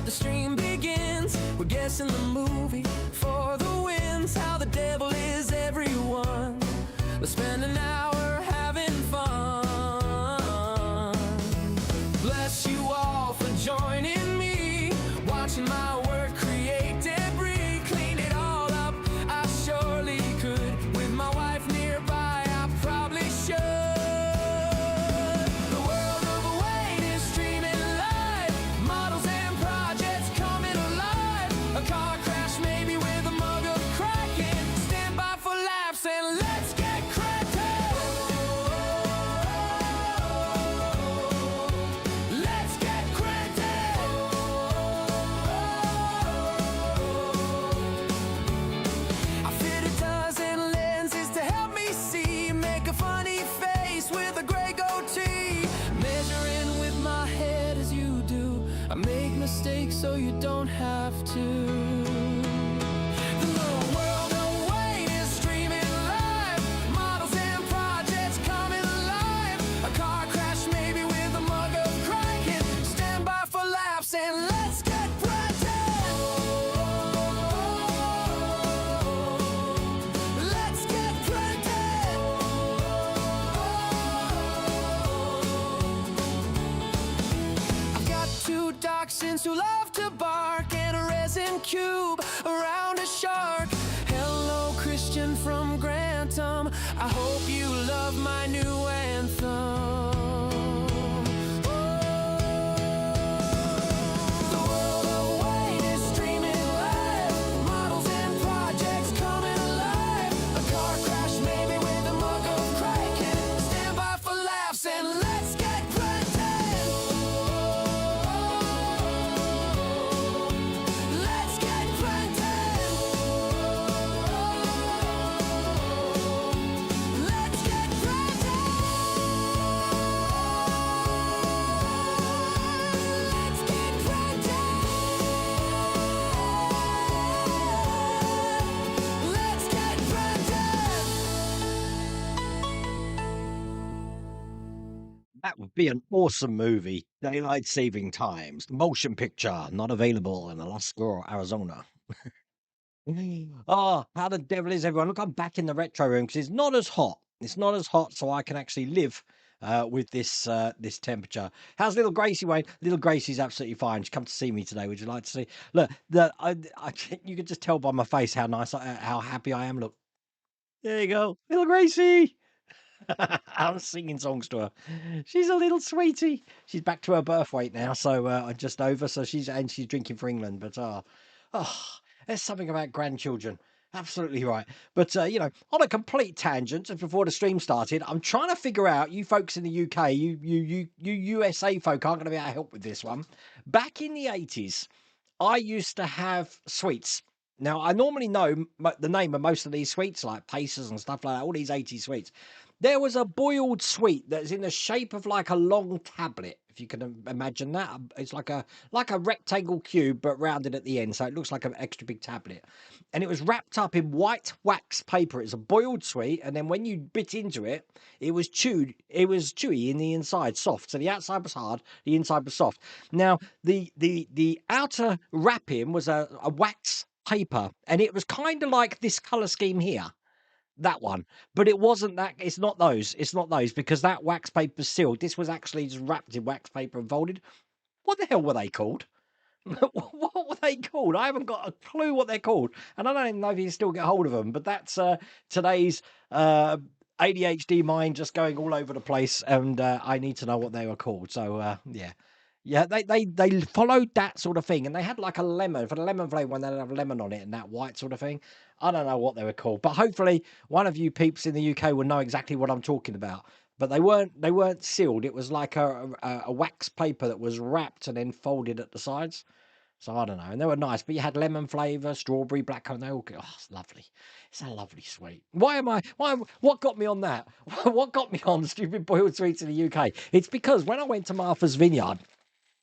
the stream begins. We're guessing the movie for the wins. How the devil is everyone. Let's spend an hour having fun. Bless you all for joining me, watching my work create debris. Clean it all up, I surely could. With my wife nearby, I probably should. The world of Wayne is streaming live. Models and projects coming alive. A car crash maybe with a mug of Kraken. Stand by for laughs and let's get cracking. you don't have to. The little world away is streaming live. Models and projects coming alive. A car crash maybe with a mug of Kraken. Stand by for laughs and let's get frantic. Let's get frantic. I've got two dachshunds who love to bark and a resin cube around a shark. Hello, Christian from Grantham. I hope you love my new anthem. The world away is streaming live. Models and projects coming alive. A car crash maybe with a mug of Kraken. Stand by for laughs and let's get frantic. Let's get frantic. Let's get frantic. Let's get frantic. Let's get frantic. That would be an awesome movie. Daylight Saving Times, motion picture, not available in Alaska or Arizona. Oh, how the devil is everyone? Look, I'm back in the retro room because it's not as hot. It's not as hot, so I can actually live with this this temperature. How's little Gracie, Wayne? Little Gracie's absolutely fine. She's come to see me today. Would you like to see? Look, you could just tell by my face how nice, how happy I am. Look, there you go, little Gracie. I'm singing songs to her. She's a little sweetie. She's back to her birth weight now, so just over. So she's drinking for England. But there's something about grandchildren. Absolutely right. But you know, on a complete tangent, and before the stream started, I'm trying to figure out, you folks in the UK, you USA folk aren't going to be able to help with this one. Back in the 80s, I used to have sweets. Now, I normally know the name of most of these sweets, like Pacers and stuff like that, all these 80s sweets. There was a boiled sweet that's in the shape of like a long tablet, if you can imagine that. It's like a rectangle cube, but rounded at the end, so it looks like an extra big tablet. And it was wrapped up in white wax paper. It's a boiled sweet, and then when you bit into it, it was chewed. It was chewy in the inside, soft. So the outside was hard, the inside was soft. Now the outer wrapping was a wax paper, and it was kind of like this color scheme here. That one, but it wasn't that. It's not those. It's not those, because that wax paper sealed. This was actually just wrapped in wax paper and folded. What the hell were they called? What were they called? I haven't got a clue what they're called, and I don't even know if you can still get hold of them. But that's today's ADHD mind just going all over the place, and I need to know what they were called. So yeah. Yeah, they followed that sort of thing, and they had like a lemon for the lemon flavour when they have lemon on it and that white sort of thing. I don't know what they were called, but hopefully one of you peeps in the UK will know exactly what I'm talking about. But they weren't sealed. It was like a wax paper that was wrapped and then folded at the sides. So I don't know, and they were nice. But you had lemon flavour, strawberry, blackcurrant. They all go. Oh, it's lovely. It's a lovely sweet. What got me on that? What got me on stupid boiled sweets in the UK? It's because when I went to Martha's Vineyard,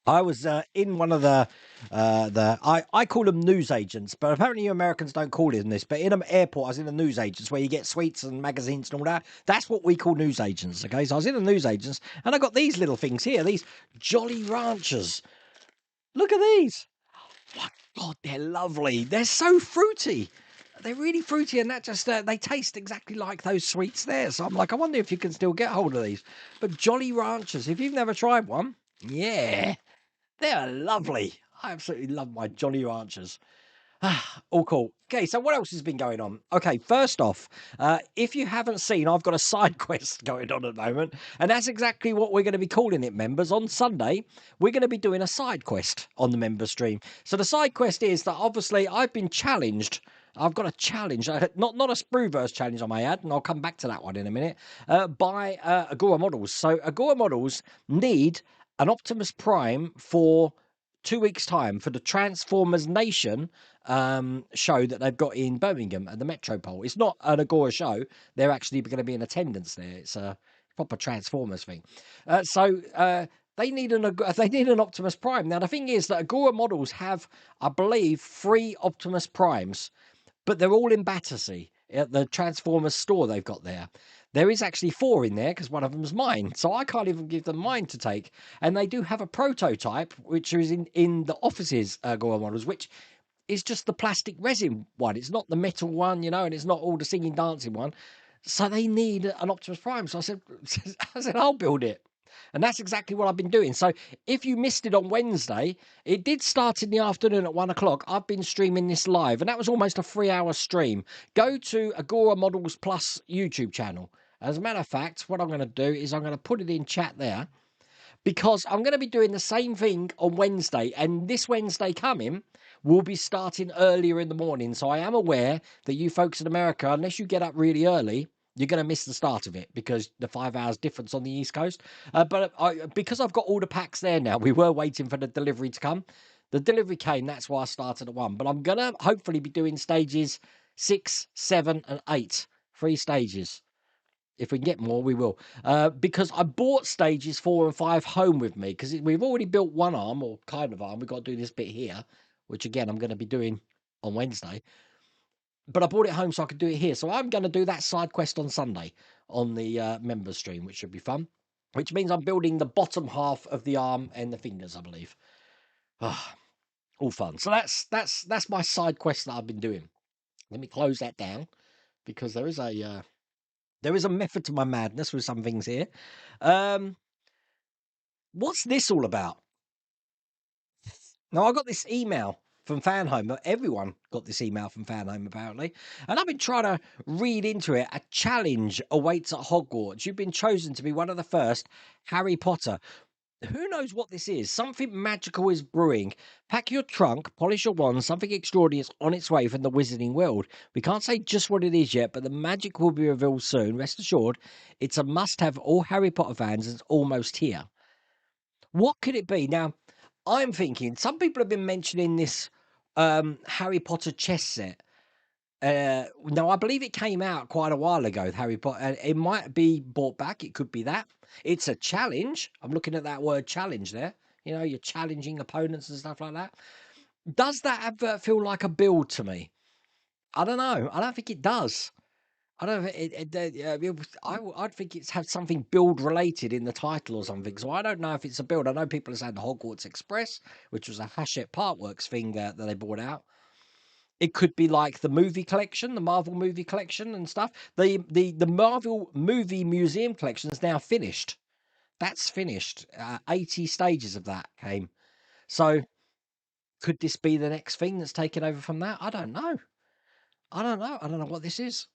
I was in one of I call them news agents, but apparently you Americans don't call it in this. But in an airport, I was in a news agents where you get sweets and magazines and all that. That's what we call news agents. Okay, so I was in a news agents, and I got these little things here, these Jolly Ranchers. Look at these. My God, they're lovely. They're so fruity. They're really fruity, and that just they taste exactly like those sweets there. So I'm like, I wonder if you can still get hold of these. But Jolly Ranchers, if you've never tried one, yeah. They're lovely. I absolutely love my Jolly Ranchers. All cool. Okay, so what else has been going on? Okay, first off, if you haven't seen, I've got a side quest going on at the moment, and that's exactly what we're going to be calling it, members. On Sunday, we're going to be doing a side quest on the member stream. So the side quest is that obviously I've been challenged. I've got a challenge, not a Sprueverse challenge, I may add, and I'll come back to that one in a minute, by Agora Models. So Agora Models need an Optimus Prime for 2 weeks' time for the Transformers Nation show that they've got in Birmingham at the Metropole. It's not an Agora show. They're actually going to be in attendance there. It's a proper Transformers thing. So They need an Optimus Prime. Now the thing is that Agora Models have, I believe, 3 Optimus Primes, but they're all in Battersea at the Transformers store they've got there. There is actually 4 in there because one of them's mine, so I can't even give them mine to take. And they do have a prototype which is in the offices, Agora Models, which is just the plastic resin one. It's not the metal one, and it's not all the singing dancing one. So they need an Optimus Prime. So I said, I'll build it. And that's exactly what I've been doing. So if you missed it on Wednesday, it did start in the afternoon at 1 o'clock. I've been streaming this live, and that was almost a 3-hour stream. Go to Agora Models Plus YouTube channel. As a matter of fact, what I'm going to do is I'm going to put it in chat there, because I'm going to be doing the same thing on Wednesday. And this Wednesday coming, we'll be starting earlier in the morning. So I am aware that you folks in America, unless you get up really early, you're going to miss the start of it because the 5 hours difference on the East Coast. Because I've got all the packs there now, we were waiting for the delivery to come. The delivery came, that's why I started at 1. But I'm going to hopefully be doing stages 6, 7, and 8. 3 stages. If we can get more, we will. Because I bought stages 4 and 5 home with me, because we've already built one arm, or kind of arm. We've got to do this bit here, which again, I'm going to be doing on Wednesday. But I brought it home so I could do it here. So I'm going to do that side quest on Sunday on the members stream, which should be fun. Which means I'm building the bottom half of the arm and the fingers, I believe. All fun. So that's my side quest that I've been doing. Let me close that down, because there is a method to my madness with some things here. What's this all about? Now, I got this email from Fanhome. Everyone got this email from Fanhome, apparently. And I've been trying to read into it. A challenge awaits at Hogwarts. You've been chosen to be one of the first Harry Potter. Who knows what this is? Something magical is brewing. Pack your trunk, polish your wand. Something extraordinary is on its way from the wizarding world. We can't say just what it is yet, but the magic will be revealed soon. Rest assured, it's a must-have for all Harry Potter fans. It's almost here. What could it be? Now, I'm thinking, some people have been mentioning this Harry Potter chess set. Now, I believe it came out quite a while ago, Harry Potter. It might be brought back. It could be that. It's a challenge. I'm looking at that word challenge there. You're challenging opponents and stuff like that. Does that advert feel like a build to me? I don't know. I don't think it does. I don't know. I'd think it's had something build related in the title or something. So I don't know if it's a build. I know people have said the Hogwarts Express, which was a Hachette Parkworks thing that they brought out. It could be like the movie collection, the Marvel movie collection and stuff. The Marvel movie museum collection is now finished. That's finished. 80 stages of that came. So could this be the next thing that's taken over from that? I don't know. I don't know what this is.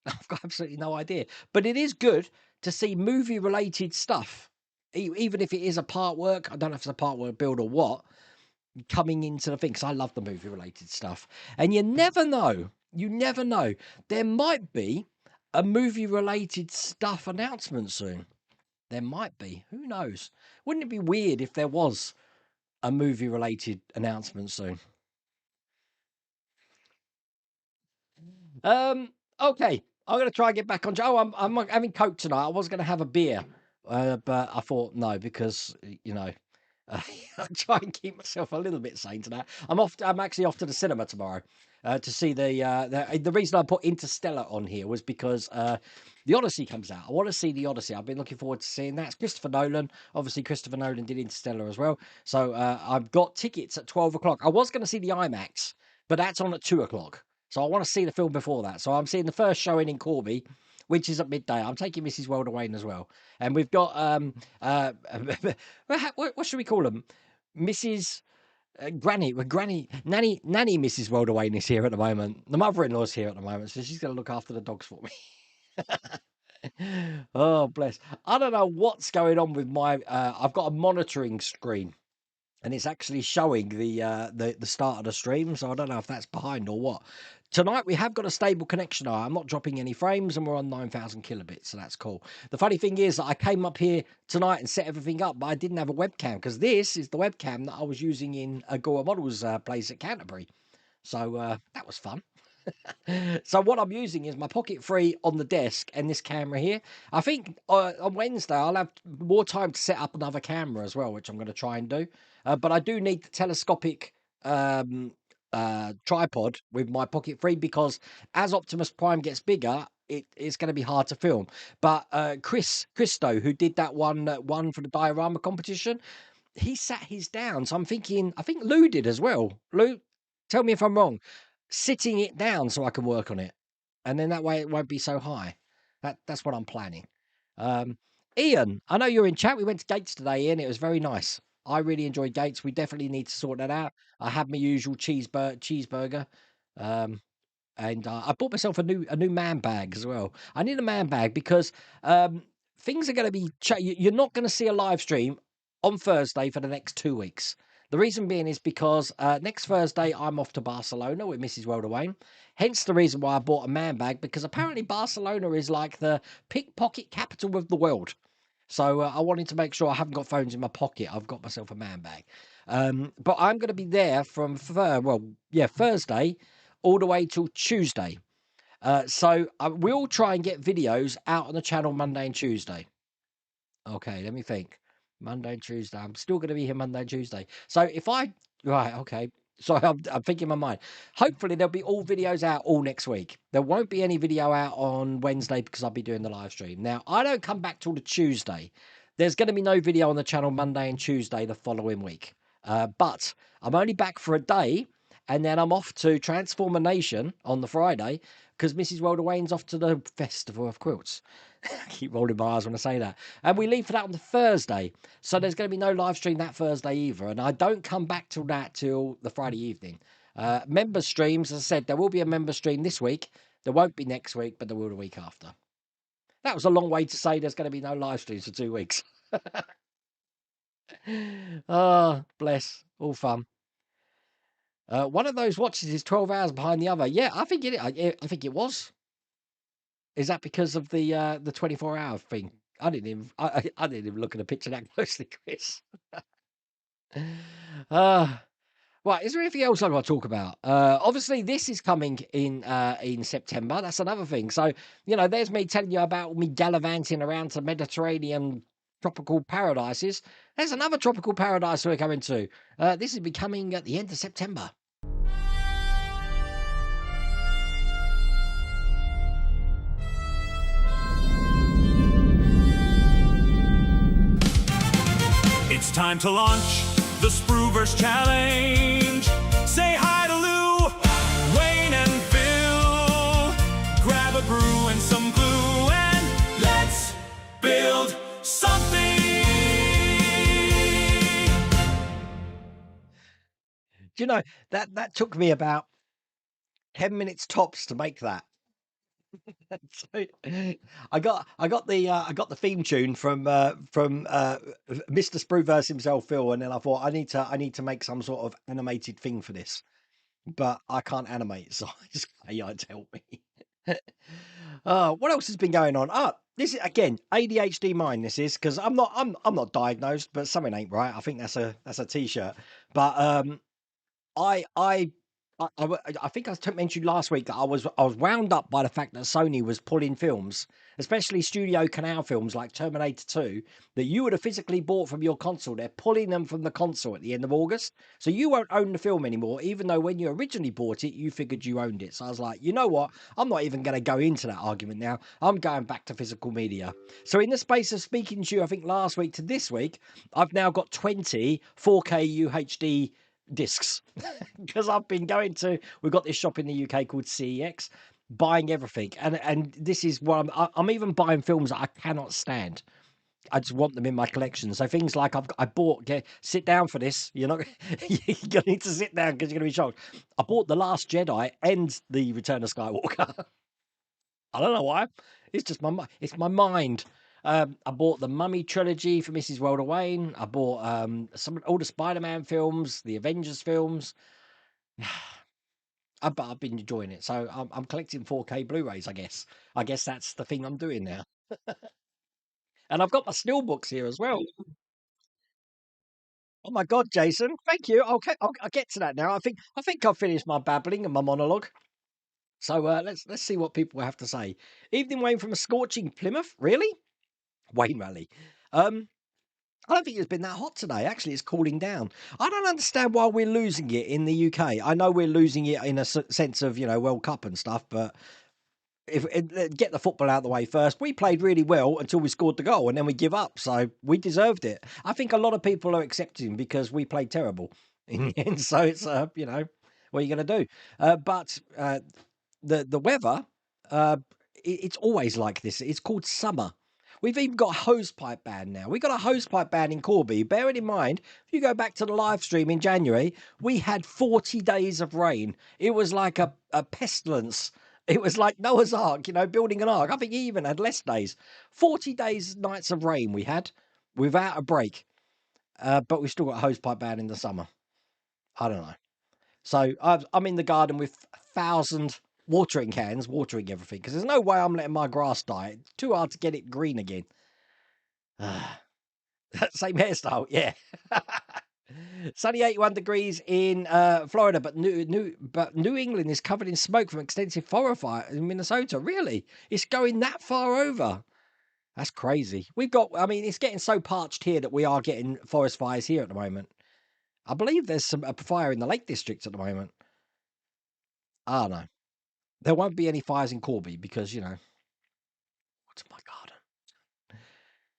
I've got absolutely no idea. But it is good to see movie-related stuff, even if it is a part work. I don't know if it's a part work build or what, coming into the thing, because I love the movie-related stuff. And you never know. You never know. There might be a movie-related stuff announcement soon. There might be. Who knows? Wouldn't it be weird if there was a movie-related announcement soon? Okay. I'm going to try and get back on. Oh, I'm having Coke tonight. I was going to have a beer, but I thought no, because I try and keep myself a little bit sane tonight. I'm actually off to the cinema tomorrow to see the reason I put Interstellar on here was because the Odyssey comes out. I want to see the Odyssey. I've been looking forward to seeing that. It's Christopher Nolan. Obviously, Christopher Nolan did Interstellar as well. So I've got tickets at 12 o'clock. I was going to see the IMAX, but that's on at 2 o'clock. So I want to see the film before that. So I'm seeing the first showing in Corby, which is at midday. I'm taking Mrs. Weldawayne as well. And we've got, what should we call them? Mrs. Nanny Mrs. Weldawayne is here at the moment. The mother-in-law's here at the moment, so she's going to look after the dogs for me. Oh, bless. I don't know what's going on with my, I've got a monitoring screen. And it's actually showing the start of the stream, so I don't know if that's behind or what. Tonight we have got a stable connection. I'm not dropping any frames, and we're on 9,000 kilobits, so that's cool. The funny thing is that I came up here tonight and set everything up, but I didn't have a webcam, because this is the webcam that I was using in Agora Models' place at Canterbury. So that was fun. So what I'm using is my Pocket 3 on the desk and this camera here. I think on Wednesday I'll have more time to set up another camera as well, which I'm going to try and do. But I do need the telescopic um, tripod with my Pocket 3 because as Optimus Prime gets bigger, it's going to be hard to film. But Chris Christo, who did that one for the diorama competition, he sat his down. So I'm thinking, I think Lou did as well. Lou, tell me if I'm wrong. Sitting it down so I can work on it, and then that way it won't be so high. That's what I'm planning. Ian, I know you're in chat. We went to Gates today, Ian. It was very nice. I really enjoyed Gates. We definitely need to sort that out. I had my usual cheeseburger. Um, and I bought myself a new man bag as well. I need a man bag because things are going to be. You're not going to see a live stream on Thursday for the next 2 weeks. The reason being is because next Thursday I'm off to Barcelona with Mrs. Welder Wayne. Hence the reason why I bought a man bag, because apparently Barcelona is like the pickpocket capital of the world. So I wanted to make sure I haven't got phones in my pocket. I've got myself a man bag. But I'm going to be there from Thursday all the way till Tuesday. So we'll try and get videos out on the channel Monday and Tuesday. Okay, let me think. Monday and Tuesday. I'm still going to be here Monday and Tuesday. So if I right, okay. So I'm thinking in my mind. Hopefully there'll be all videos out all next week. There won't be any video out on Wednesday because I'll be doing the live stream. Now I don't come back till the Tuesday. There's going to be no video on the channel Monday and Tuesday the following week. But I'm only back for a day, and then I'm off to Transformer Nation on the Friday because Mrs. Welder Wayne's off to the Festival of Quilts. I keep rolling my eyes when I say that. And we leave for that on the Thursday. So there's going to be no live stream that Thursday either. And I don't come back till the Friday evening. Member streams, as I said, there will be a member stream this week. There won't be next week, but there will the week after. That was a long way to say there's going to be no live streams for 2 weeks. Oh, bless. All fun. One of those watches is 12 hours behind the other. Yeah, I think it was. Is that because of the 24-hour thing? I didn't even look at the picture that closely, Chris. Right, is there anything else I got to talk about? Obviously, this is coming in September. That's another thing. So, there's me telling you about me gallivanting around to Mediterranean tropical paradises. There's another tropical paradise we're coming to. This is becoming at the end of September. It's time to launch the Spruverse Challenge. Say hi to Lou, Wayne, and Phil. Grab a brew and some glue and let's build something. Do you know that took me about 10 minutes tops to make that. So, I got the theme tune from Mr. Spruverse himself, Phil, and then I thought I need to make some sort of animated thing for this, but I can't animate, so I just got AI to help me. What else has been going on? This is again ADHD mind. This is because I'm not diagnosed, but something ain't right. I think that's a t-shirt. But I think I mentioned last week that I was wound up by the fact that Sony was pulling films, especially Studio Canal films like Terminator 2, that you would have physically bought from your console. They're pulling them from the console at the end of August. So you won't own the film anymore, even though when you originally bought it, you figured you owned it. So I was like, you know what? I'm not even going to go into that argument now. I'm going back to physical media. So in the space of speaking to you, I think last week to this week, I've now got 20 4K UHD discs because I've been we've got this shop in the UK called CEX, buying everything, and this is what I'm even buying films that I cannot stand. I just want them in my collection. So things like sit down for this. You're not you're gonna need to sit down because you're gonna be shocked. I bought The Last Jedi and The Return of Skywalker. I don't know why. It's just my mind. I bought the Mummy trilogy for Mrs. Welder Wayne. I bought all the Spider-Man films, the Avengers films. I've been enjoying it. So I'm collecting 4K Blu-rays, I guess. I guess that's the thing I'm doing now. And I've got my still books here as well. Oh my God, Jason! Thank you. I'll get to that now. I think I've finished my babbling and my monologue. So let's see what people have to say. Evening, Wayne from a scorching Plymouth. Really, Wayne Rally. I don't think it's been that hot today. Actually, it's cooling down. I don't understand why we're losing it in the UK. I know we're losing it in a sense of, World Cup and stuff, but get the football out of the way first. We played really well until we scored the goal and then we give up. So we deserved it. I think a lot of people are accepting because we played terrible in the end. So it's, what are you going to do? But the weather, it's always like this. It's called summer. We've even got a hosepipe ban now. We got a hosepipe ban in Corby. Bearing in mind, if you go back to the live stream in January, we had 40 days of rain. It was like a pestilence. It was like Noah's Ark, building an ark. I think he even had less days. 40 days, nights of rain we had without a break. But we still got a hosepipe ban in the summer. I don't know. So I'm in the garden with 1,000 watering cans, watering everything, because there's no way I'm letting my grass die. It's too hard to get it green again. Same hairstyle, yeah. Sunny 81 degrees in Florida, but New England is covered in smoke from extensive forest fire in Minnesota. Really? It's going that far over? That's crazy. It's getting so parched here that we are getting forest fires here at the moment. I believe there's a fire in the Lake District at the moment. I don't know. There won't be any fires in Corby because, what's in my garden?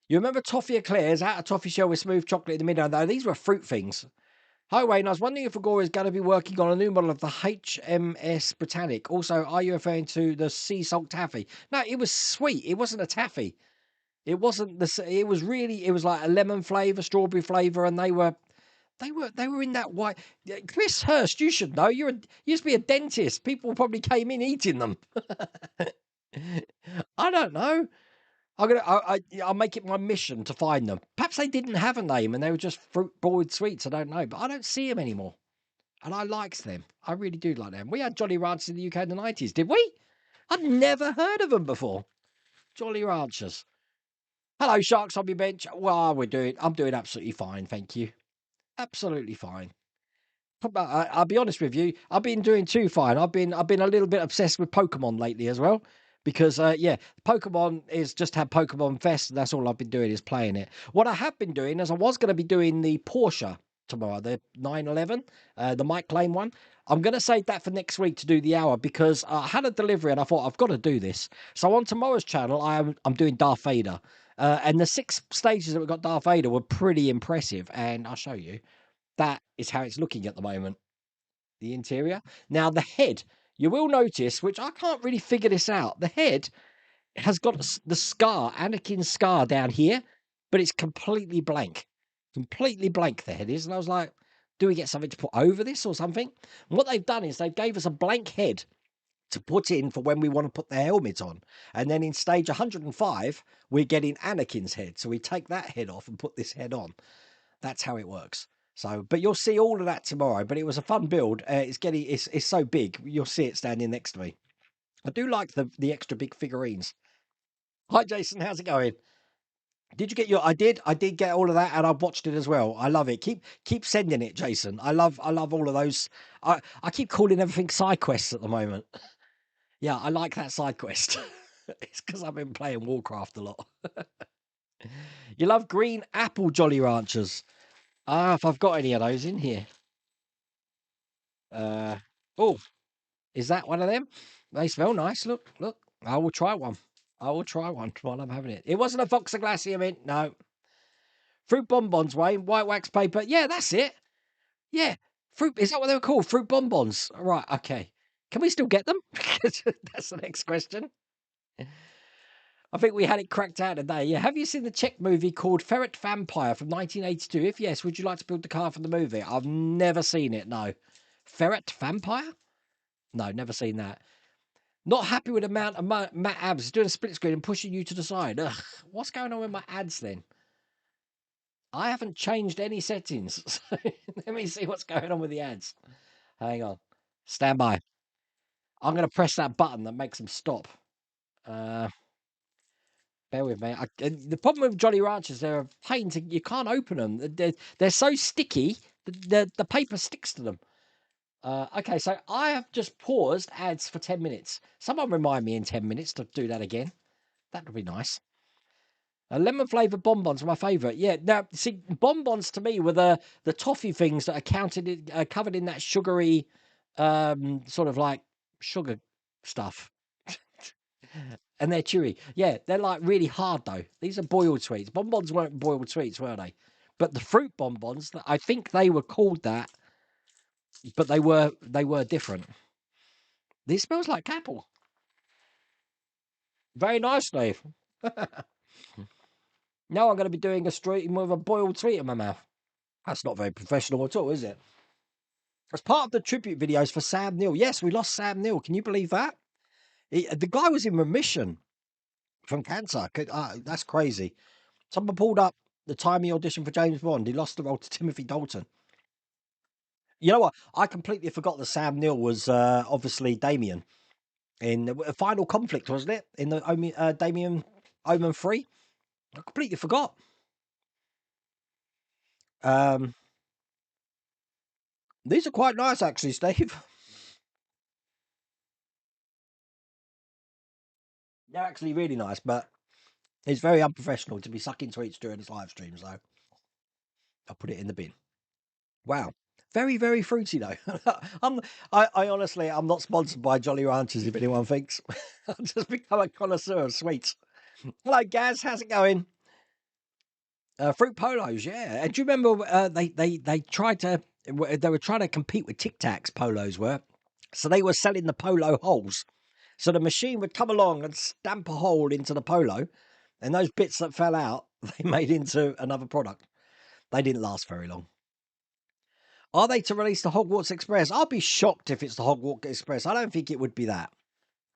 You remember toffee eclairs out of toffee shell with smooth chocolate in the middle? Though these were fruit things. Hi, Wayne. I was wondering if Agora is going to be working on a new model of the HMS Britannic. Also, are you referring to the sea salt taffy? No, it was sweet. It wasn't a taffy. It wasn't it was like a lemon flavour, strawberry flavour, and they were in that white. Chris Hurst, you should know. You used to be a dentist. People probably came in eating them. I don't know. I'll make it my mission to find them. Perhaps they didn't have a name and they were just fruit boiled sweets. I don't know, but I don't see them anymore. And I liked them. I really do like them. We had Jolly Ranchers in the UK in the 90s, did we? I'd never heard of them before. Jolly Ranchers. Hello, Sharks on your bench. Well, I'm doing absolutely fine, thank you. Absolutely fine. I'll be honest with you. I've been doing too fine. I've been a little bit obsessed with Pokemon lately as well. Because, Pokemon is just had Pokemon Fest. And that's all I've been doing is playing it. What I have been doing is I was going to be doing the Porsche tomorrow, the 911, the Mike Lane one. I'm going to save that for next week to do the hour because I had a delivery and I thought I've got to do this. So on tomorrow's channel, I'm doing Darth Vader. And the 6 stages that we got Darth Vader were pretty impressive. And I'll show you. That is how it's looking at the moment. The interior. Now, the head, you will notice, which I can't really figure this out. The head has got the scar, Anakin's scar down here, but it's completely blank. Completely blank, the head is. And I was like, do we get something to put over this or something? And what they've done is they gave us a blank head to put in for when we want to put the helmet on. And then in stage 105, we're getting Anakin's head. So we take that head off and put this head on. That's how it works. So, but you'll see all of that tomorrow. But it was a fun build. It's so big. You'll see it standing next to me. I do like the extra big figurines. Hi, Jason. How's it going? Did you get your? I did get all of that, and I watched it as well. I love it. Keep sending it, Jason. I love all of those. I keep calling everything side quests at the moment. Yeah, I like that side quest. It's because I've been playing Warcraft a lot. You love green apple Jolly Ranchers. If I've got any of those in here. Oh, is that one of them? They smell nice. Look. I will try one. While I'm having it. It wasn't a Foxa Glacier mint. No. Fruit bonbons, Wayne. White wax paper. Yeah, that's it. Yeah. Fruit. Is that what they were called? Fruit bonbons. Right. Okay. Can we still get them? That's the next question. I think we had it cracked out today. Yeah. Have you seen the Czech movie called Ferret Vampire from 1982? If yes, would you like to build the car from the movie? I've never seen it. No. Ferret Vampire? No, never seen that. Not happy with the amount of Matt abs. Doing a split screen and pushing you to the side. Ugh. What's going on with my ads then? I haven't changed any settings. So let me see what's going on with the ads. Hang on. Stand by. I'm going to press that button that makes them stop. Bear with me. The problem with Jolly Ranchers, they're a pain to. You can't open them. They're so sticky. The paper sticks to them. Okay, so I have just paused ads for 10 minutes. Someone remind me in 10 minutes to do that again. That would be nice. Lemon flavored bonbons are my favourite. Yeah, now see, bonbons to me were the toffee things that are covered in that sugary, sort of like sugar stuff, and they're chewy. Yeah, they're like really hard though. These are boiled sweets. Bonbons weren't boiled sweets, were they? But the fruit bonbons, I think they were called that, but they were different. This smells like apple. Very nice, Dave. Now I'm going to be doing a stream with a boiled sweet in my mouth. That's not very professional at all, is it? As part of the tribute videos for Sam Neill. Yes, we lost Sam Neill. Can you believe that? The guy was in remission from cancer. That's crazy. Someone pulled up the time he auditioned for James Bond. He lost the role to Timothy Dalton. You know what? I completely forgot that Sam Neill was obviously Damien in the Final Conflict, wasn't it? In the Damien Omen 3. I completely forgot. These are quite nice, actually, Steve. They're actually really nice, but it's very unprofessional to be sucking sweets during this live stream, so I'll put it in the bin. Wow. Very, very fruity, though. I honestly, I'm not sponsored by Jolly Ranchers, if anyone thinks. I've just become a connoisseur of sweets. Hello, Gaz. How's it going? Fruit polos, yeah. And do you remember they tried to, they were trying to compete with Tic Tacs, polos were. So they were selling the polo holes. So the machine would come along and stamp a hole into the polo, and those bits that fell out, they made into another product. They didn't last very long. Are they to release the Hogwarts Express? I'll be shocked if it's the Hogwarts Express. I don't think it would be that.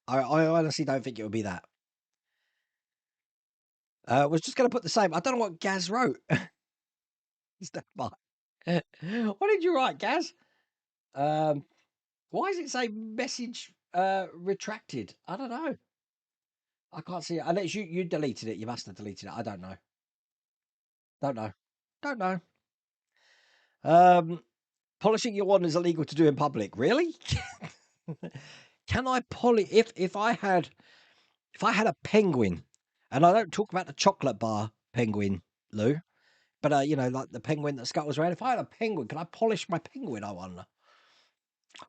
I honestly don't think it would be that. Was just going to put the same. I don't know what Gaz wrote. What did you write, Gaz? Why does it say message retracted? I don't know. I can't see it. Unless you deleted it. You must have deleted it. I don't know. Don't know. Don't know. Polishing your wand is illegal to do in public. Really? Can I polish if I had a penguin, and I don't talk about the chocolate bar penguin, Lou, but you know, like the penguin that scuttles around. If I had a penguin, can I polish my penguin? I wonder.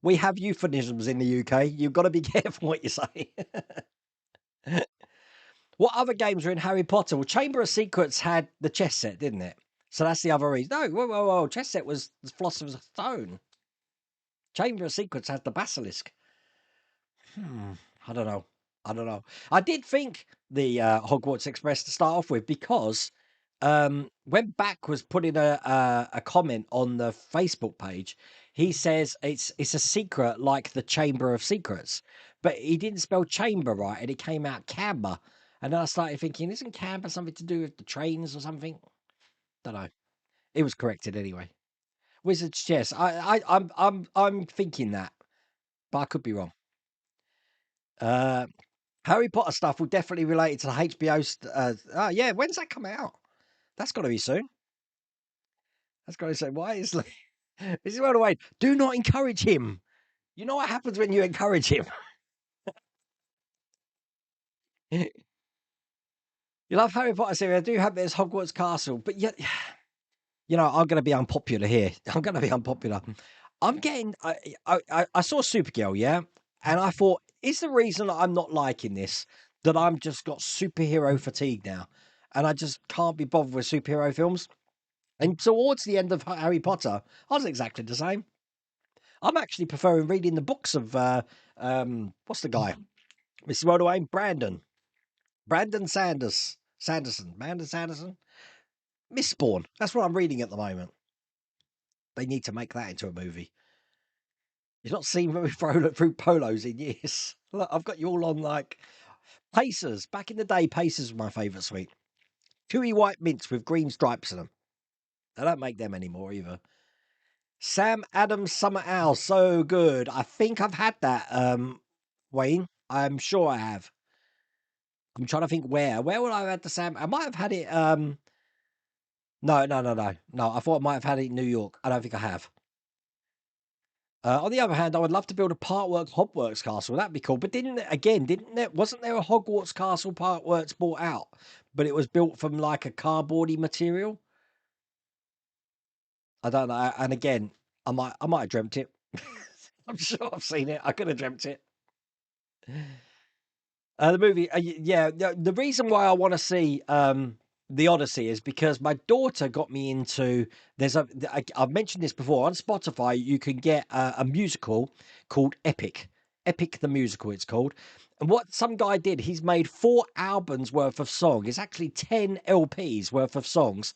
We have euphemisms in the UK. You've got to be careful what you say. What other games are in Harry Potter? Well, Chamber of Secrets had the chess set, didn't it? So that's the other reason. No, whoa. Chess set was the Philosopher's Stone. Chamber of Secrets had the basilisk. I don't know. I did think the Hogwarts Express to start off with, because when Back was putting a comment on the Facebook page, he says it's a secret like the Chamber of Secrets, but he didn't spell chamber right, and it came out Camber. And then I started thinking, isn't Camber something to do with the trains or something? Don't know. It was corrected anyway. Wizard's Chess. I'm thinking that, but I could be wrong. Harry Potter stuff will definitely relate to the HBO. Yeah, when's that come out? That's got to be soon. That's got to say, why is this is right away? Do not encourage him. You know what happens when you encourage him. You love Harry Potter series. I do have this Hogwarts Castle, but yet, you know, I'm going to be unpopular here. I'm going to be unpopular. I'm getting. I saw Supergirl, yeah, and I thought, is the reason I'm not liking this that I'm just got superhero fatigue now, and I just can't be bothered with superhero films. And towards the end of Harry Potter, I was exactly the same. I'm actually preferring reading the books of what's the guy, Mr. Rodaway, Brandon Sanderson, Mistborn. That's what I'm reading at the moment. They need to make that into a movie. You've not seen me through polos in years. Look, I've got you all on like Pacers. Back in the day, Pacers were my favourite sweet. Chewy white mints with green stripes in them. They don't make them anymore either. Sam Adams Summer Owl, so good. I think I've had that, Wayne. I'm sure I have. I'm trying to think where. Where would I have had the Sam? I might have had it. No. I thought I might have had it in New York. I don't think I have. On the other hand, I would love to build a Parkworks Hogwarts castle. That'd be cool. But wasn't there a Hogwarts castle Parkworks bought out, but it was built from like a cardboardy material? I don't know. And again, I might have dreamt it. I'm sure I've seen it. I could have dreamt it. The movie, yeah. The reason why I want to see the Odyssey is because my daughter got me into. I've mentioned this before on Spotify. You can get a musical called Epic, Epic the musical. It's called. And what some guy did, he's made 4 albums worth of song. It's actually 10 LPs worth of songs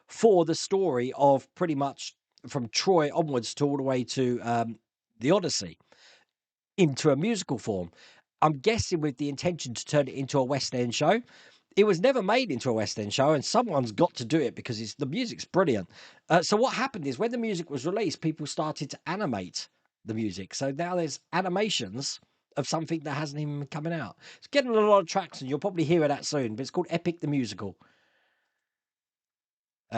for the story of pretty much from Troy onwards to all the way to the Odyssey into a musical form. I'm guessing with the intention to turn it into a West End show. It was never made into a West End show, and someone's got to do it because the music's brilliant. So what happened is when the music was released, people started to animate the music. So now there's animations of something that hasn't even been coming out. It's getting a lot of traction. You'll probably hear of that soon, but it's called Epic the Musical.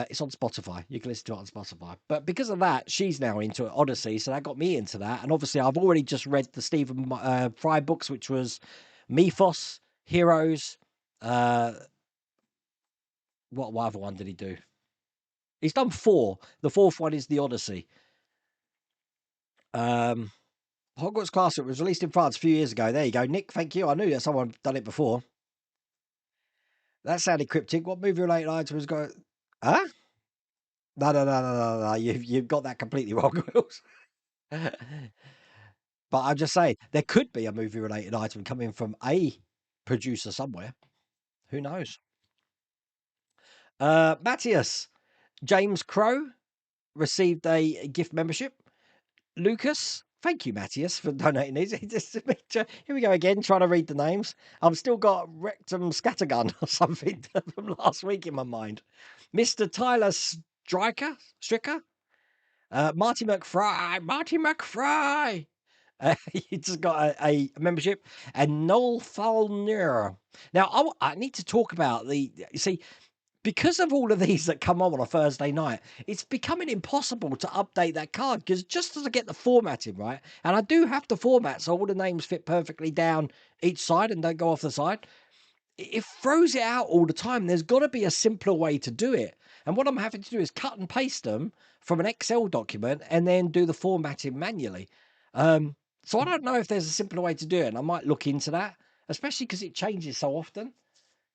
It's on Spotify. You can listen to it on Spotify. But because of that, she's now into Odyssey, so that got me into that. And obviously, I've already just read the Stephen Fry books, which was Mythos, Heroes. What other one did he do? He's done 4. The 4th one is the Odyssey. Hogwarts Castle was released in France a few years ago. There you go, Nick. Thank you. I knew that someone done it before. That sounded cryptic. What movie-related item has got? Huh? No. You've got that completely wrong, Wills. But I'm just saying, there could be a movie-related item coming from a producer somewhere. Who knows? Matthias, James Crow received a gift membership. Lucas, thank you, Matthias, for donating these. Here we go again, trying to read the names. I've still got Rectum Scattergun or something from last week in my mind. Mr. Tyler Stricker, Marty McFry. He just got a membership, and Noel Falner. Now, I need to talk about you see, because of all of these that come on a Thursday night, it's becoming impossible to update that card because just as I get the formatting right, and I do have to format so all the names fit perfectly down each side and don't go off the side, it throws it out all the time. There's got to be a simpler way to do it. And what I'm having to do is cut and paste them from an Excel document and then do the formatting manually. So I don't know if there's a simpler way to do it. And I might look into that, especially because it changes so often.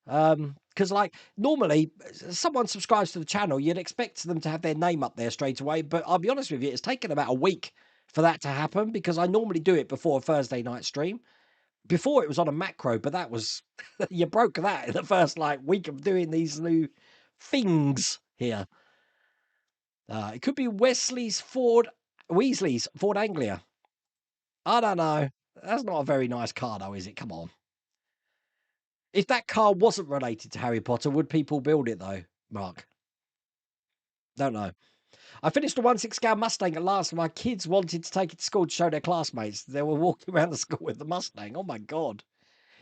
Because like normally someone subscribes to the channel, you'd expect them to have their name up there straight away. But I'll be honest with you, it's taken about a week for that to happen because I normally do it before a Thursday night stream. Before it was on a macro, but that was you broke that in the first week of doing these new things here. It could be Weasley's Ford Anglia. I don't know. That's not a very nice car, though, is it? Come on. If that car wasn't related to Harry Potter, would people build it, though, Mark? Don't know. I finished a 1/6 scale Mustang at last, and my kids wanted to take it to school to show their classmates. They were walking around the school with the Mustang. Oh, my God.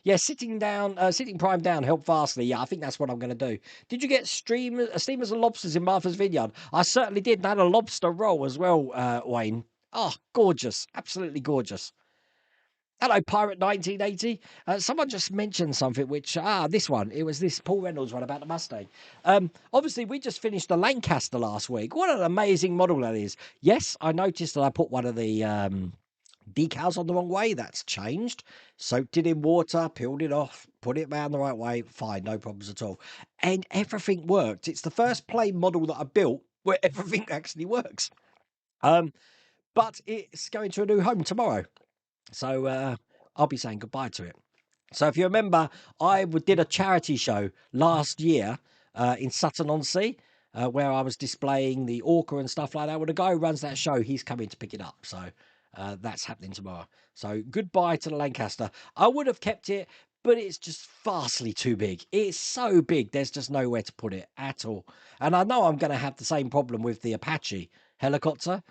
Yeah, sitting prime down helped vastly. Yeah, I think that's what I'm going to do. Did you get steamers and lobsters in Martha's Vineyard? I certainly did. And I had a lobster roll as well, Wayne. Oh, gorgeous. Absolutely gorgeous. Hello, Pirate 1980. Someone just mentioned something which, this one. It was this Paul Reynolds one about the Mustang. Obviously, we just finished the Lancaster last week. What an amazing model that is. Yes, I noticed that I put one of the decals on the wrong way. That's changed. Soaked it in water, peeled it off, put it round the right way. Fine, no problems at all. And everything worked. It's the first plane model that I built where everything actually works. But it's going to a new home tomorrow. So I'll be saying goodbye to it. So if you remember, I did a charity show last year in Sutton-on-Sea where I was displaying the Orca and stuff like that. Well, the guy who runs that show, he's coming to pick it up. So that's happening tomorrow. So goodbye to the Lancaster. I would have kept it, but it's just vastly too big. It's so big, there's just nowhere to put it at all. And I know I'm going to have the same problem with the Apache helicopter,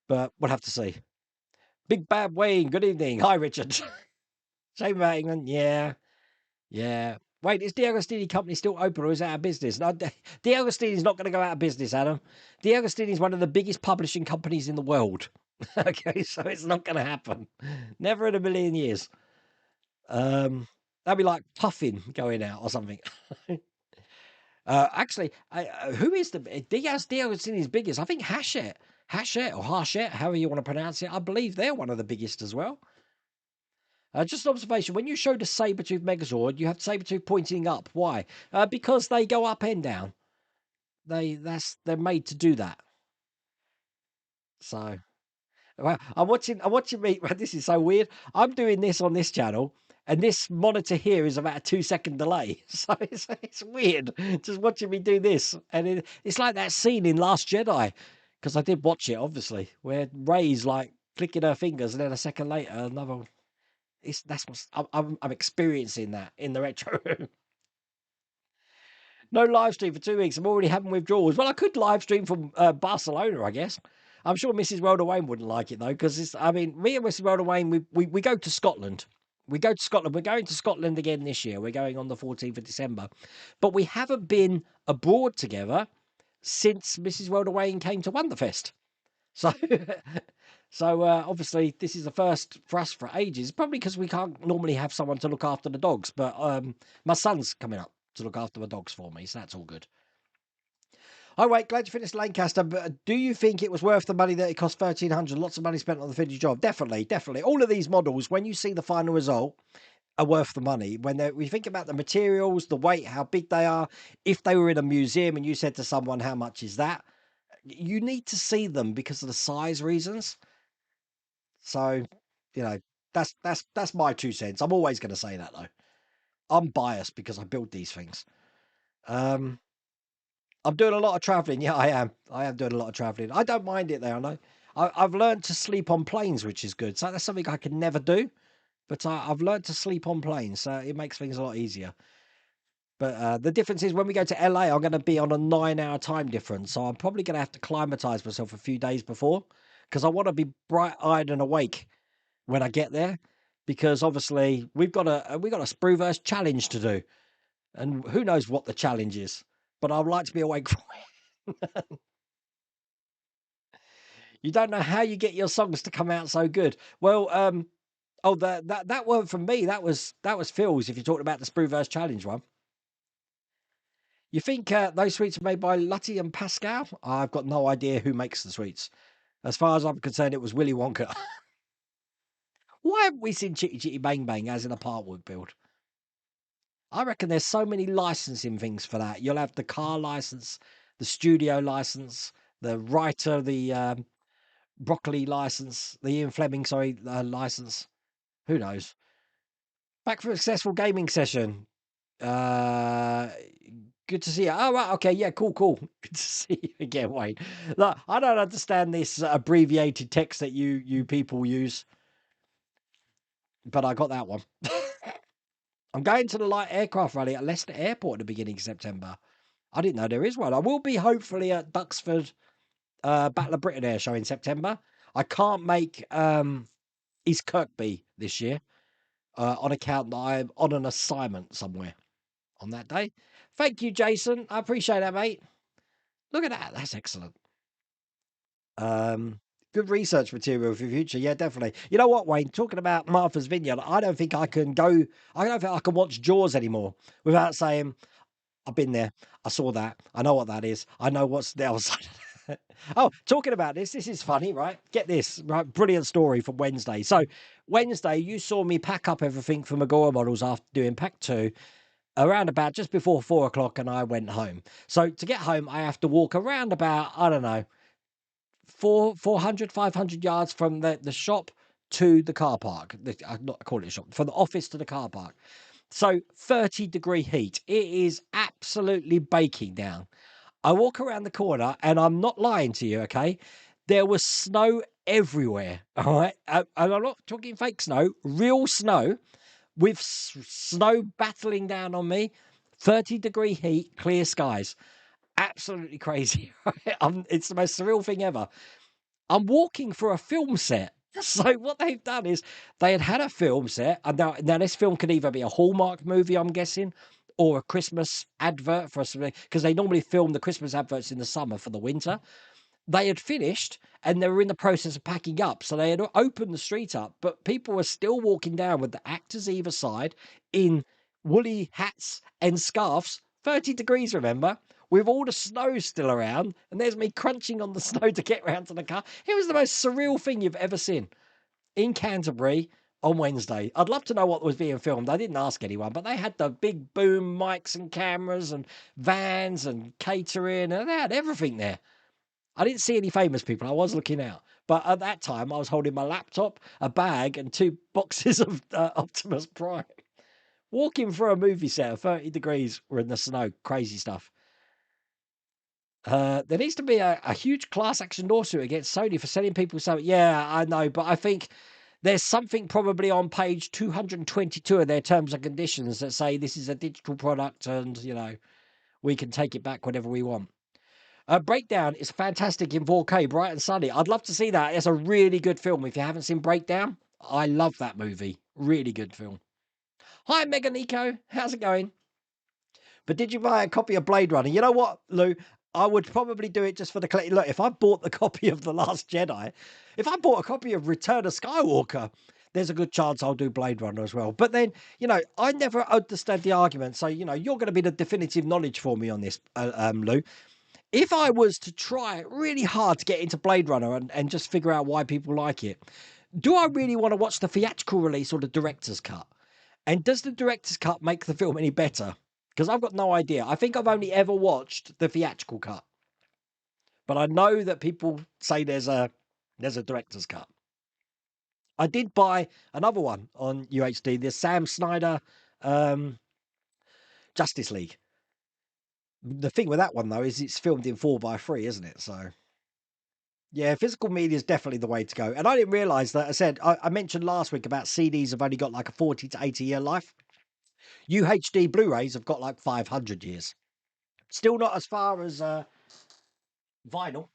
but we'll have to see. Big Bad Wayne, good evening. Hi, Richard. Shame about England. Yeah. Wait, is D'Agostini company still open or is it out of business? No, D'Agostini's not going to go out of business, Adam. D'Agostini is one of the biggest publishing companies in the world. Okay, so it's not going to happen. Never in a million years. That'd be like Puffin going out or something. Actually, who is the Diaz is in his biggest? I think Hachette or Hachette, however you want to pronounce it. I believe they're one of the biggest as well. Just an observation: when you show the Sabretooth Megazord, you have Sabretooth pointing up. Why? Because they go up and down. They're made to do that. So, well, I'm watching me. This is so weird. I'm doing this on this channel, and this monitor here is about a 2-second delay. So it's weird just watching me do this, and it's like that scene in Last Jedi, because I did watch it obviously, where Rey's like clicking her fingers, and then a second later another. That's what I'm experiencing that in the retro room. No live stream for 2 weeks. I'm already having withdrawals. Well, I could live stream from Barcelona, I guess. I'm sure Mrs. World of Wayne wouldn't like it though, because me and Mrs. World of Wayne, we go to Scotland. We go to Scotland. We're going to Scotland again this year. We're going on the 14th of December, but we haven't been abroad together since Mrs. World of Wayne came to Wonderfest. So, obviously this is the first for us for ages. Probably because we can't normally have someone to look after the dogs, but my son's coming up to look after the dogs for me, so that's all good. Oh wait, glad you finished Lancaster, but do you think it was worth the money that it cost 1,300? Lots of money spent on the finished job. Definitely. All of these models, when you see the final result, are worth the money. When we think about the materials, the weight, how big they are, if they were in a museum and you said to someone, how much is that? You need to see them because of the size reasons. So, that's my 2 cents. I'm always going to say that though. I'm biased because I build these things. I'm doing a lot of traveling. Yeah, I am. I am doing a lot of traveling. I don't mind it there. I know. I've learned to sleep on planes, which is good. So that's something I could never do. But I've learned to sleep on planes, so it makes things a lot easier. But the difference is when we go to LA, I'm going to be on a 9-hour time difference. So I'm probably going to have to climatize myself a few days before, because I want to be bright-eyed and awake when I get there. Because obviously we've got a Spruverse challenge to do, and who knows what the challenge is. But I'd like to be awake for it. You don't know how you get your songs to come out so good. Well, that weren't from me. That was Phil's. If you're talking about the Spruverse challenge one. You think those sweets are made by Lutty and Pascal? I've got no idea who makes the sweets. As far as I'm concerned, it was Willy Wonka. Why haven't we seen Chitty Chitty Bang Bang as in a Parkwood build? I reckon there's so many licensing things for that. You'll have the car license, the studio license, the writer, the broccoli license, the Ian Fleming, license. Who knows? Back for a successful gaming session. Good to see you. Oh, right. Okay. Yeah. Cool. Good to see you again, Wayne. Look, I don't understand this abbreviated text that you people use, but I got that one. I'm going to the light aircraft rally at Leicester Airport at the beginning of September. I didn't know there is one. I will be hopefully at Duxford Battle of Britain Air Show in September. I can't make East Kirkby this year on account that I'm on an assignment somewhere on that day. Thank you, Jason. I appreciate that, mate. Look at that. That's excellent. Good research material for the future. Yeah, definitely. You know what, Wayne? Talking about Martha's Vineyard, I don't think I can watch Jaws anymore without saying, I've been there. I saw that. I know what that is. I know what's the other side. Oh, talking about this is funny, right? Get this, right? Brilliant story from Wednesday. So Wednesday, you saw me pack up everything for Magora models after doing pack 2 around about just before 4 o'clock, and I went home. So to get home, I have to walk around about, I don't know, 500 yards from the shop to the car park. I call it a shop, from the office to the car park. So 30-degree heat. It is absolutely baking down. I walk around the corner, and I'm not lying to you, okay? There was snow everywhere, all right? And I'm not talking fake snow, real snow, with snow battling down on me. 30-degree heat, clear skies. Absolutely crazy. It's the most surreal thing ever. I'm walking for a film set. So what they've done is they had a film set. And now this film could either be a Hallmark movie, I'm guessing, or a Christmas advert for something, because they normally film the Christmas adverts in the summer for the winter. they had finished and they were in the process of packing up. So they had opened the street up, but people were still walking down with the actors either side in woolly hats and scarves. 30 degrees, remember, with all the snow still around. And there's me crunching on the snow to get round to the car. It was the most surreal thing you've ever seen in Canterbury on Wednesday. I'd love to know what was being filmed. I didn't ask anyone, but they had the big boom mics and cameras and vans and catering, and they had everything there. I didn't see any famous people. I was looking out. But at that time, I was holding my laptop, a bag, and 2 boxes of Optimus Prime. Walking through a movie set at 30 degrees, we're in the snow. Crazy stuff. There needs to be a huge class action lawsuit against Sony for selling people so. Yeah, I know, but I think there's something probably on page 222 of their terms and conditions that say this is a digital product and, we can take it back whenever we want. Breakdown is fantastic in 4K, bright and sunny. I'd love to see that. It's a really good film. If you haven't seen Breakdown, I love that movie. Really good film. Hi, Mega Nico. How's it going? But did you buy a copy of Blade Runner? You know what, Lou? I would probably do it just for the collecting. Look, if I bought the copy of The Last Jedi, if I bought a copy of Return of Skywalker, there's a good chance I'll do Blade Runner as well. But then, I never understand the argument. So, you're going to be the definitive knowledge for me on this, Lou. If I was to try really hard to get into Blade Runner and just figure out why people like it, do I really want to watch the theatrical release or the director's cut? And does the director's cut make the film any better? Because I've got no idea. I think I've only ever watched the theatrical cut. But I know that people say there's a director's cut. I did buy another one on UHD, the Sam Snyder Justice League. The thing with that one, though, is it's filmed in 4:3, isn't it? So, yeah, physical media is definitely the way to go. And I didn't realise that. I mentioned last week about CDs have only got like a 40 to 80 year life. UHD Blu-rays have got like 500 years. Still not as far as vinyl.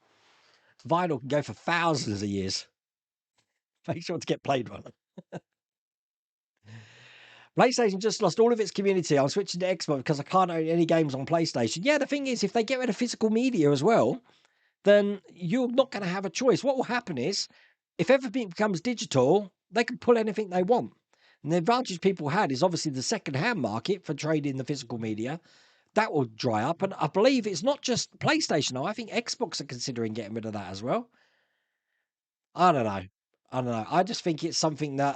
Vinyl can go for thousands of years. Make sure to get Blade Runner. PlayStation just lost all of its community. I'm switching to Xbox because I can't own any games on PlayStation. Yeah, the thing is, if they get rid of physical media as well, then you're not going to have a choice. What will happen is, if everything becomes digital, they can pull anything they want. And the advantage people had is obviously the second-hand market for trading the physical media. That will dry up. And I believe it's not just PlayStation now. I think Xbox are considering getting rid of that as well. I don't know. I just think it's something that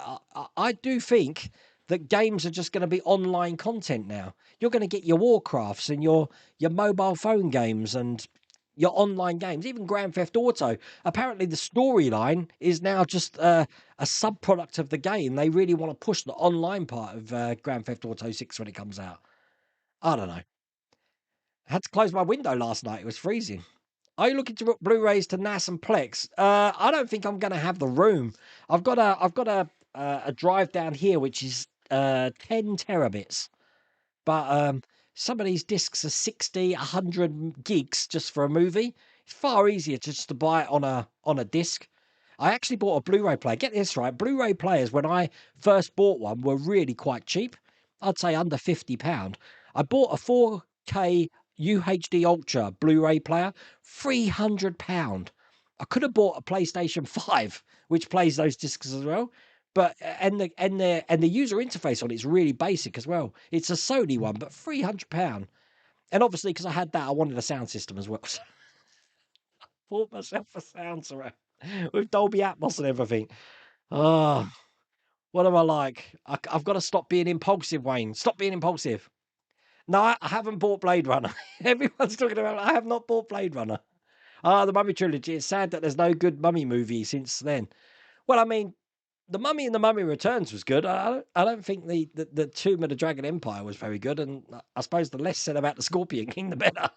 I do think that games are just going to be online content now. You're going to get your Warcrafts and your mobile phone games and your online games, even Grand Theft Auto. Apparently, the storyline is now just a sub-product of the game. They really want to push the online part of Grand Theft Auto 6 when it comes out. I don't know. I had to close my window last night. It was freezing. Are you looking to book Blu-rays to NAS and Plex? I don't think I'm going to have the room. I've got a drive down here which is 10 terabits, but some of these discs are 60, 100 gigs just for a movie. It's far easier just to buy it on a disc. I actually bought a Blu-ray player. Get this right, Blu-ray players when I first bought one were really quite cheap. I'd say under £50. I bought a 4K UHD Ultra Blu-ray player, £300. I could have bought a PlayStation 5, which plays those discs as well. But and the user interface on it's really basic as well. It's a Sony one, but £300. And obviously, because I had that, I wanted a sound system as well. So I bought myself a sound surround with Dolby Atmos and everything. Oh, what am I like? I've got to stop being impulsive, Wayne. Stop being impulsive. No, I haven't bought Blade Runner. Everyone's talking about it. I have not bought Blade Runner. The Mummy trilogy. It's sad that there's no good Mummy movie since then. Well, I mean, The Mummy and The Mummy Returns was good. I don't think the Tomb of the Dragon Empire was very good, and I suppose the less said about the Scorpion King, the better.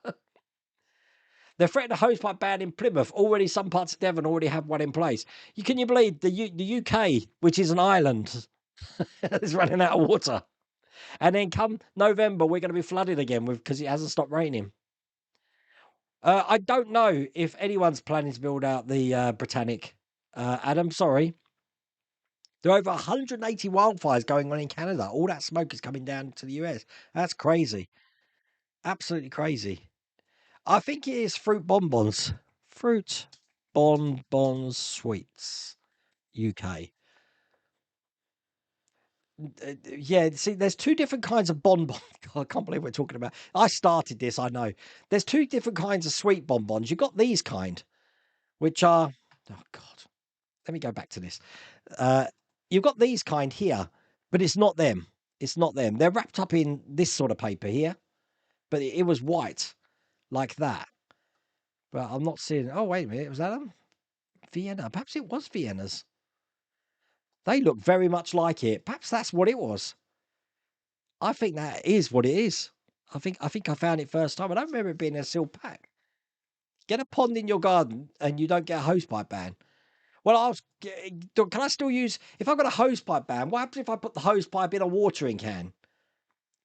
They're threatening a host pipe ban in Plymouth. Already, some parts of Devon already have one in place. Can you believe the UK, which is an island, is running out of water? And then come November, we're going to be flooded again because it hasn't stopped raining. I don't know if anyone's planning to build out the Britannic. Adam, sorry. There are over 180 wildfires going on in Canada. All that smoke is coming down to the US. That's crazy. Absolutely crazy. I think it is fruit bonbons. Fruit Bonbons Sweets UK. Yeah, see, there's two different kinds of bonbons. I can't believe we're talking about. I started this, I know. There's two different kinds of sweet bonbons. You've got these kind, which are, oh God, let me go back to this. You've got these kind here, but it's not them. It's not them. They're wrapped up in this sort of paper here, but it was white like that. But I'm not seeing. Oh, wait a minute. Was that them? Vienna. Perhaps it was Vienna's. They look very much like it. Perhaps that's what it was. I think that is what it is. I think I found it first time. I don't remember it being a sealed pack. Get a pond in your garden and you don't get a hosepipe ban. Well, can I still use, if I've got a hosepipe ban, what happens if I put the hosepipe in a watering can?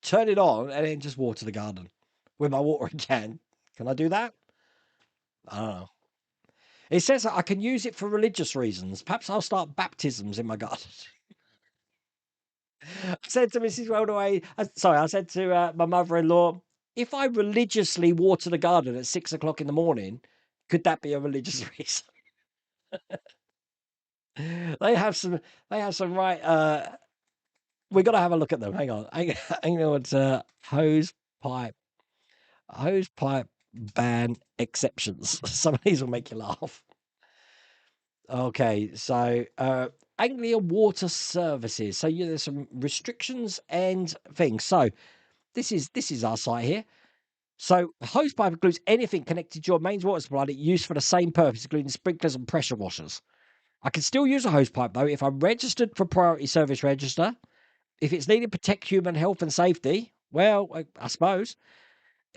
Turn it on and then just water the garden with my watering can. Can I do that? I don't know. It says that I can use it for religious reasons. Perhaps I'll start baptisms in my garden. I said to Mrs. Weldaway, I said to my mother-in-law, if I religiously water the garden at 6 o'clock in the morning, could that be a religious reason? They have some right. We got to have a look at them. Hang on. Hang on. It's hose pipe ban exceptions. Some of these will make you laugh. Okay, so Anglia Water Services. So there's some restrictions and things. So this is our site here. So hosepipe includes anything connected to your mains water supply that you use for the same purpose, including sprinklers and pressure washers. I can still use a hosepipe though if I'm registered for Priority Service Register. If it's needed to protect human health and safety, well, I suppose.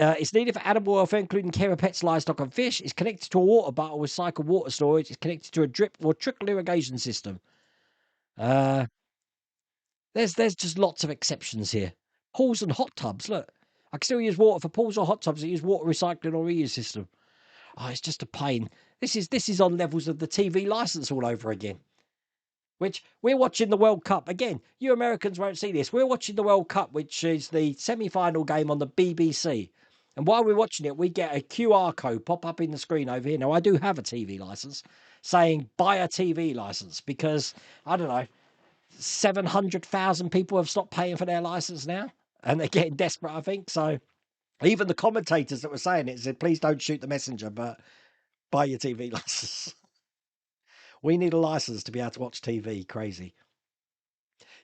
It's needed for animal welfare, including care of pets, livestock, and fish. It's connected to a water bottle with cycle water storage. It's connected to a drip or trickle irrigation system. There's just lots of exceptions here. Pools and hot tubs. Look, I can still use water for pools or hot tubs that use water recycling or reuse system. Oh, it's just a pain. This is on levels of the TV license all over again. Which we're watching the World Cup again. You Americans won't see this. We're watching the World Cup, which is the semi-final game on the BBC. And while we're watching it, we get a QR code pop up in the screen over here. Now, I do have a TV license saying buy a TV license because, I don't know, 700,000 people have stopped paying for their license now. And they're getting desperate, I think. So even the commentators that were saying it said, please don't shoot the messenger, but buy your TV license. We need a license to be able to watch TV. Crazy.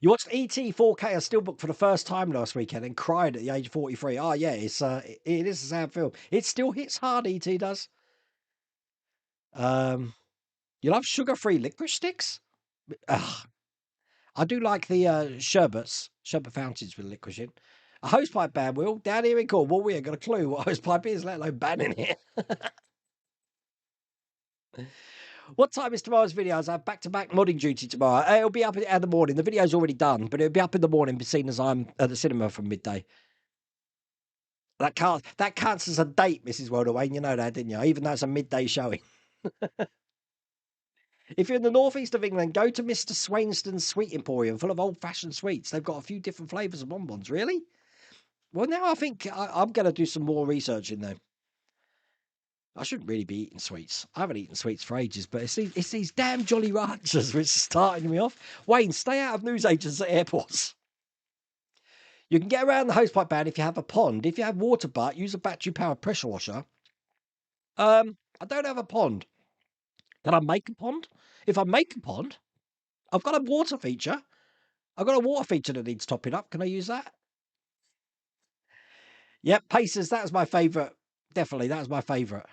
You watched E.T. 4K a steelbook for the first time last weekend and cried at the age of 43. Oh, yeah, it is a sad film. It still hits hard, E.T. does. You love sugar-free licorice sticks? Ugh. I do like the sherbet fountains with licorice in. A hosepipe ban, Will. Down here in Cornwall, we ain't got a clue what hosepipe is, let alone banning it. What time is tomorrow's video? I have back-to-back modding duty tomorrow. It'll be up in the morning. The video's already done, but it'll be up in the morning, seen as I'm at the cinema from midday. That counts as a date, Mrs. Weldaway. You know that, didn't you? Even though it's a midday showing. If you're in the northeast of England, go to Mr. Swainston's Sweet Emporium, full of old-fashioned sweets. They've got a few different flavours of bonbons. Really? Well, now I think I'm going to do some more research in there. I shouldn't really be eating sweets. I haven't eaten sweets for ages, but it's these damn Jolly Ranchers which are starting me off. Wayne, stay out of newsagents at airports. You can get around the hosepipe ban if you have a pond. If you have water butt, use a battery-powered pressure washer. I don't have a pond. Can I make a pond? If I make a pond, I've got a water feature. I've got a water feature that needs topping up. Can I use that? Yep, Pacers, that was my favourite. Definitely, that was my favourite.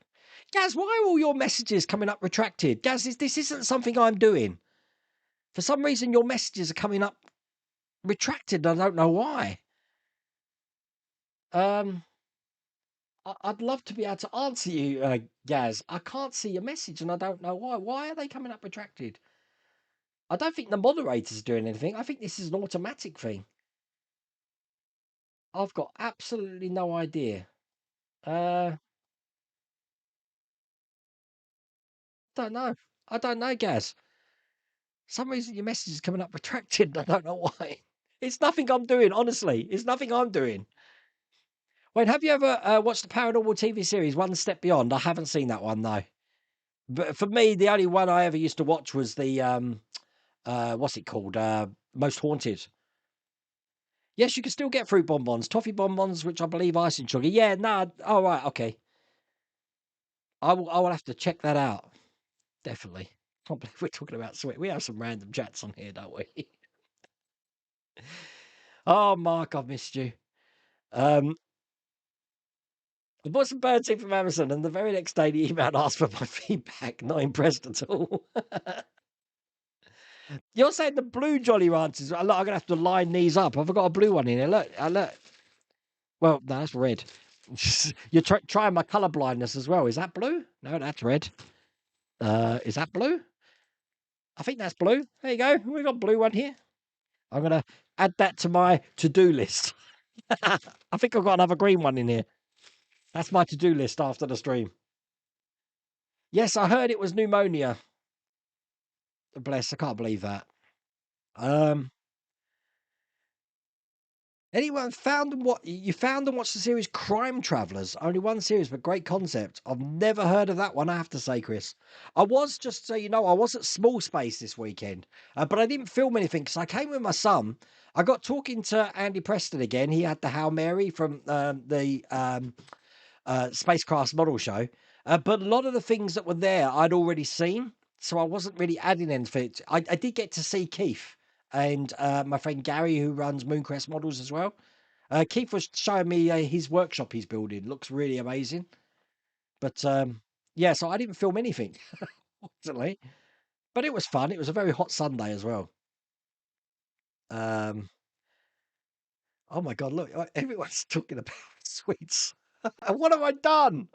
Gaz, why are all your messages coming up retracted? Gaz, this isn't something I'm doing. For some reason, your messages are coming up retracted. I don't know why. I'd love to be able to answer you, Gaz. I can't see your message, and I don't know why. Why are they coming up retracted? I don't think the moderator's doing anything. I think this is an automatic thing. I've got absolutely no idea. Don't know. I don't know, Gaz. Some reason your message is coming up retracted. I don't know why. It's nothing I'm doing, honestly. It's nothing I'm doing. Wait, have you ever watched the paranormal TV series One Step Beyond? I haven't seen that one, though. But for me, the only one I ever used to watch was the what's it called? Most Haunted. Yes, you can still get fruit bonbons, toffee bonbons, which I believe icing sugar. Yeah, no, oh right, okay. I will have to check that out. Definitely. Can't believe we're talking about sweet. We have some random chats on here, don't we? Oh, Mark, I've missed you. I bought some birdseed from Amazon, and the very next day the email asked for my feedback. Not impressed at all. You're saying the blue Jolly Ranchers? I'm gonna have to line these up. I've got a blue one in here. Look, look. Well, no, that's red. You're trying my colour blindness as well. Is that blue? No, that's red. Is that blue? I think that's blue. There you go. We've got a blue one here. I'm gonna add that to my to-do list. I think I've got another green one in here. That's my to-do list after the stream. Yes, I heard it was pneumonia. Bless, I can't believe that. Anyone found and what you found and watched the series Crime Travellers? Only one series, but great concept. I've never heard of that one, I have to say, Chris. I was, just so you know, I was at Small Space this weekend, but I didn't film anything because I came with my son. I got talking to Andy Preston again. He had the Hail Mary from the Spacecraft Model Show, but a lot of the things that were there I'd already seen, so I wasn't really adding anything. I did get to see Keith and my friend Gary, who runs Mooncrest Models as well. Keith was showing me his workshop he's building. Looks really amazing. But yeah, so I didn't film anything, fortunately. But it was fun. It was a very hot Sunday as well. Oh my God, look, everyone's talking about sweets. What have I done?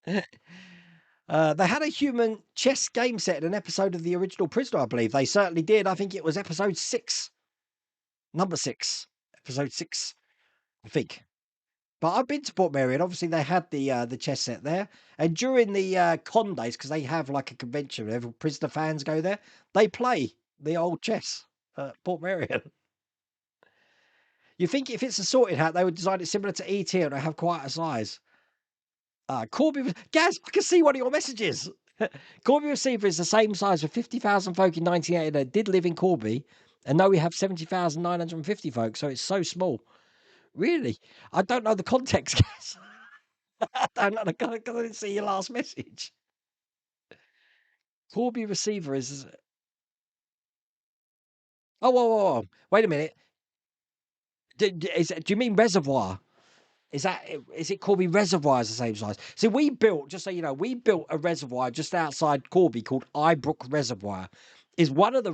They had a human chess game set in an episode of the original Prisoner, I believe. They certainly did. I think it was episode 6. Number 6. Episode 6, I think. But I've been to Port Mary, and obviously they had the chess set there. And during the con days, because they have like a convention, every Prisoner fans go there, they play the old chess at Port Merion. You think if it's a sorted hat, they would design it similar to ET and have quite a size. Corby, Gaz, I can see one of your messages. Corby receiver is the same size for 50,000 folk in 1980 that did live in Corby, and now we have 70,950 folk, so it's so small. Really? I don't know the context, Gaz. I don't know. I didn't see your last message. Corby receiver is. Oh, whoa. Wait a minute. Do you mean reservoir? Is it Corby Reservoir is the same size? See, we built, just so you know, we built a reservoir just outside Corby called Ibrook Reservoir. Is one of the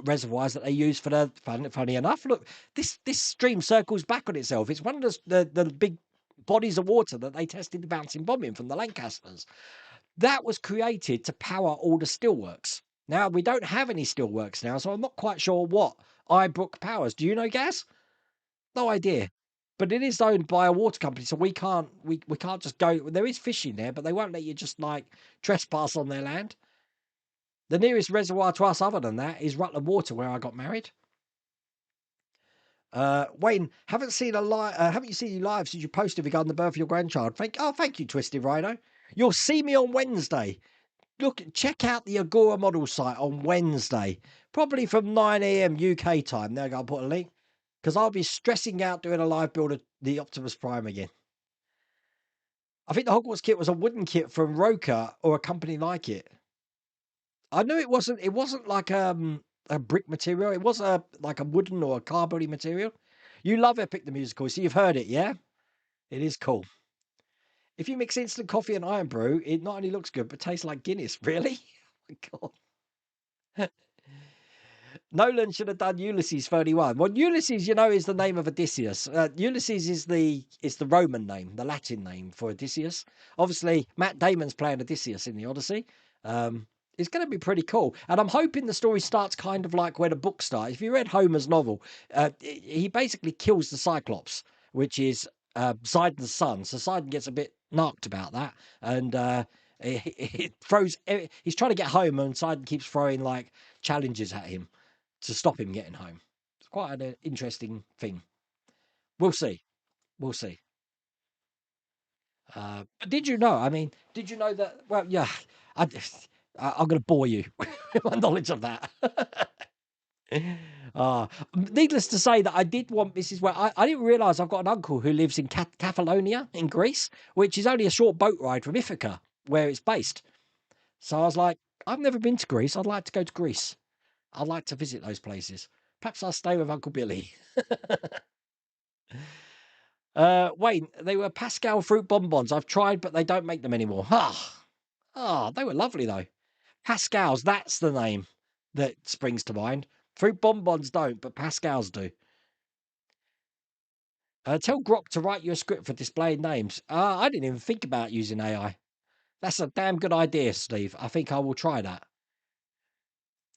reservoirs that they use for the funny enough. Look, this stream circles back on itself. It's one of the big bodies of water that they tested the bouncing bomb in from the Lancasters. That was created to power all the steelworks. Now we don't have any steelworks now, so I'm not quite sure what Ibrook powers. Do you know, Gaz? No idea. But it is owned by a water company, so we can't just go. There is fishing there, but they won't let you just like trespass on their land. The nearest reservoir to us, other than that, is Rutland Water, where I got married. Wayne, haven't you seen you live since you posted regarding the birth of your grandchild? Thank you, Twisted Rhino. You'll see me on Wednesday. Check out the Agora model site on Wednesday, probably from 9 AM UK time. There, I'll put a link. Because I'll be stressing out doing a live build of the Optimus Prime again. I think the Hogwarts kit was a wooden kit from Roka or a company like it. I knew it wasn't. It wasn't like a brick material. It was like a wooden or a cardboardy material. You love Epic the Musical, so you've heard it, yeah? It is cool. If you mix instant coffee and iron brew, it not only looks good but tastes like Guinness. Really? Oh my God. Nolan should have done Ulysses 31. Well, Ulysses, you know, is the name of Odysseus. Ulysses is the Roman name, the Latin name for Odysseus. Obviously, Matt Damon's playing Odysseus in the Odyssey. It's going to be pretty cool. And I'm hoping the story starts kind of like where the book starts. If you read Homer's novel, he basically kills the Cyclops, which is Poseidon's son. So Poseidon gets a bit narked about that. And he's trying to get home, and Poseidon keeps throwing like challenges at him to stop him getting home. It's quite an interesting thing. We'll see. But did you know? I mean, did you know that? Well, yeah. I'm going to bore you with my knowledge of that. Needless to say that I did want Mrs. Well, I didn't realise I've got an uncle who lives in Catalonia in Greece, which is only a short boat ride from Ithaca, where it's based. So I was like, I've never been to Greece. I'd like to go to Greece. I'd like to visit those places. Perhaps I'll stay with Uncle Billy. Wayne, they were Pascal fruit bonbons. I've tried, but they don't make them anymore. They were lovely though. Pascal's, that's the name that springs to mind. Fruit bonbons don't, but Pascal's do. Tell Grok to write you a script for displaying names. I didn't even think about using AI. That's a damn good idea, Steve. I think I will try that.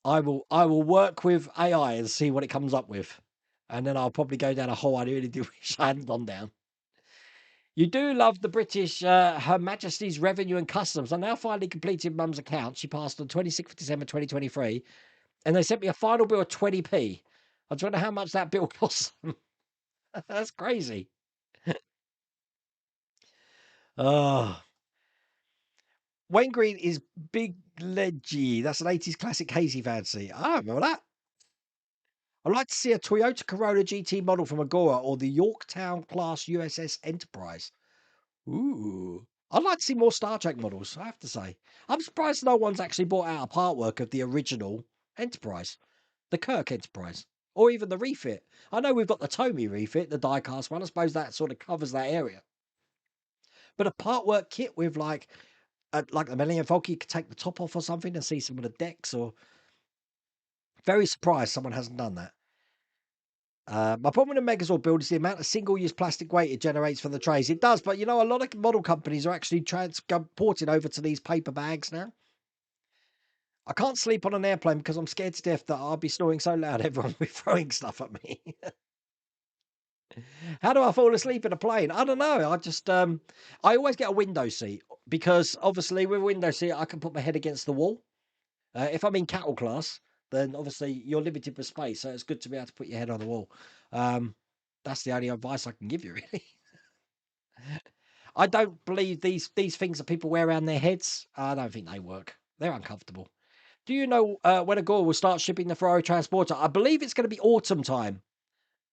I will work with AI and see what it comes up with. And then I'll probably go down a hole I really do wish I hadn't gone down. You do love the British, Her Majesty's Revenue and Customs. I now finally completed Mum's account. She passed on 26th of December 2023. And they sent me a final bill of 20p. I don't know how much that bill costs them. That's crazy. Oh. Wayne Green is Big Leggy. That's an 80s classic hazy fancy. I remember that. I'd like to see a Toyota Corolla GT model from Agora or the Yorktown class USS Enterprise. Ooh. I'd like to see more Star Trek models, I have to say. I'm surprised no one's actually brought out a part work of the original Enterprise, the Kirk Enterprise, or even the refit. I know we've got the Tomy refit, the diecast one. I suppose that sort of covers that area. But a part work kit with like the Millennium Falcon, you could take the top off or something and see some of the decks. Or very surprised someone hasn't done that. My problem with the Megazord build is the amount of single-use plastic weight it generates from the trays. It does, but you know, a lot of model companies are actually transporting over to these paper bags now. I can't sleep on an airplane because I'm scared to death that I'll be snoring so loud everyone will be throwing stuff at me. How do I fall asleep in a plane? I don't know. I always get a window seat because obviously with a window seat, I can put my head against the wall. If I'm in cattle class, then obviously you're limited for space. So it's good to be able to put your head on the wall. That's the only advice I can give you, really. I don't believe these things that people wear around their heads. I don't think they work. They're uncomfortable. Do you know when Agora will start shipping the Ferrari Transporter? I believe it's going to be autumn time.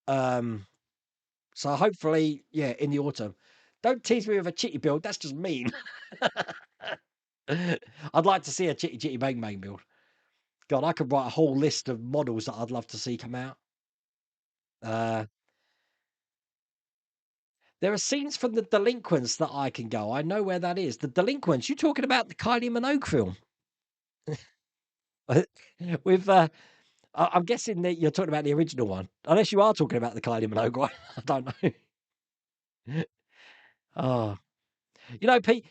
So hopefully, yeah, in the autumn. Don't tease me with a chitty build. That's just mean. I'd like to see a chitty chitty bang bang build. God, I could write a whole list of models that I'd love to see come out. There are scenes from The Delinquents that I can go. I know where that is. The Delinquents. You talking about the Kylie Minogue film? With I'm guessing that you're talking about the original one, unless you are talking about the Kylie Minogue one. I don't know. Oh, you know, Pete.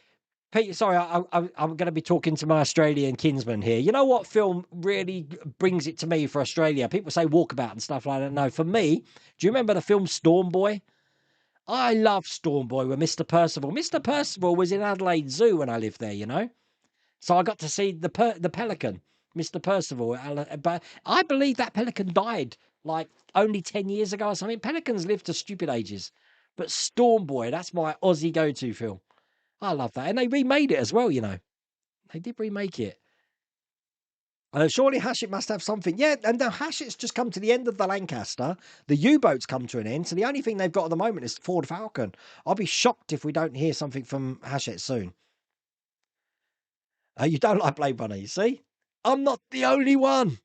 Sorry, I'm going to be talking to my Australian kinsman here. You know what film really brings it to me for Australia? People say Walkabout and stuff like that. No, for me, do you remember the film Storm Boy? I love Storm Boy with Mr. Percival. Mr. Percival was in Adelaide Zoo when I lived there, you know? So I got to see the pelican, Mr. Percival. But I believe that pelican died like only 10 years ago or something. Pelicans live to stupid ages. But Storm Boy, that's my Aussie go-to film. I love that. And they remade it as well, you know. They did remake it. Surely Hachette must have something. Yeah, and now Hachette's just come to the end of the Lancaster. The U-boats come to an end. So the only thing they've got at the moment is Ford Falcon. I'll be shocked if we don't hear something from Hachette soon. You don't like Blade Runner, you see? I'm not the only one.